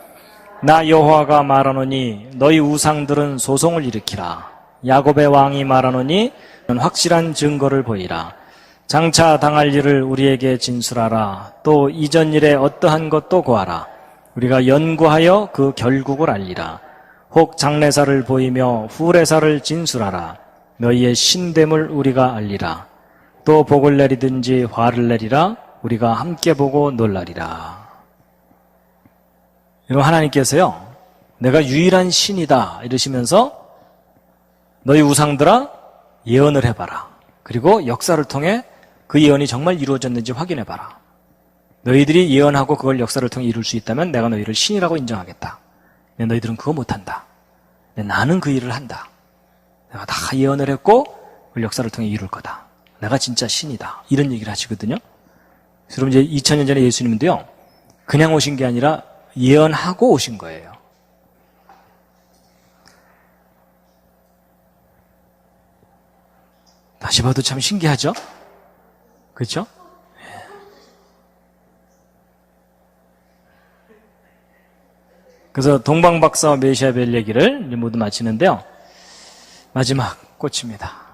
나 여호와가 말하노니 너희 우상들은 소송을 일으키라. 야곱의 왕이 말하노니 확실한 증거를 보이라. 장차 당할 일을 우리에게 진술하라. 또 이전 일에 어떠한 것도 고하라. 우리가 연구하여 그 결국을 알리라. 혹 장래사를 보이며 후래사를 진술하라. 너희의 신됨을 우리가 알리라. 또 복을 내리든지 화를 내리라. 우리가 함께 보고 놀라리라. 여러분 하나님께서요 내가 유일한 신이다 이러시면서 너희 우상들아 예언을 해봐라. 그리고 역사를 통해 그 예언이 정말 이루어졌는지 확인해봐라. 너희들이 예언하고 그걸 역사를 통해 이룰 수 있다면 내가 너희를 신이라고 인정하겠다. 근데 너희들은 그거 못한다. 근데 나는 그 일을 한다. 내가 다 예언을 했고 그걸 역사를 통해 이룰 거다. 내가 진짜 신이다. 이런 얘기를 하시거든요. 여러분 이제 2000년 전에 예수님은요. 그냥 오신 게 아니라 예언하고 오신 거예요. 다시 봐도 참 신기하죠? 그렇죠? 그래서 동방박사와 메시아 벨 얘기를 모두 마치는데요. 마지막 꽃입니다.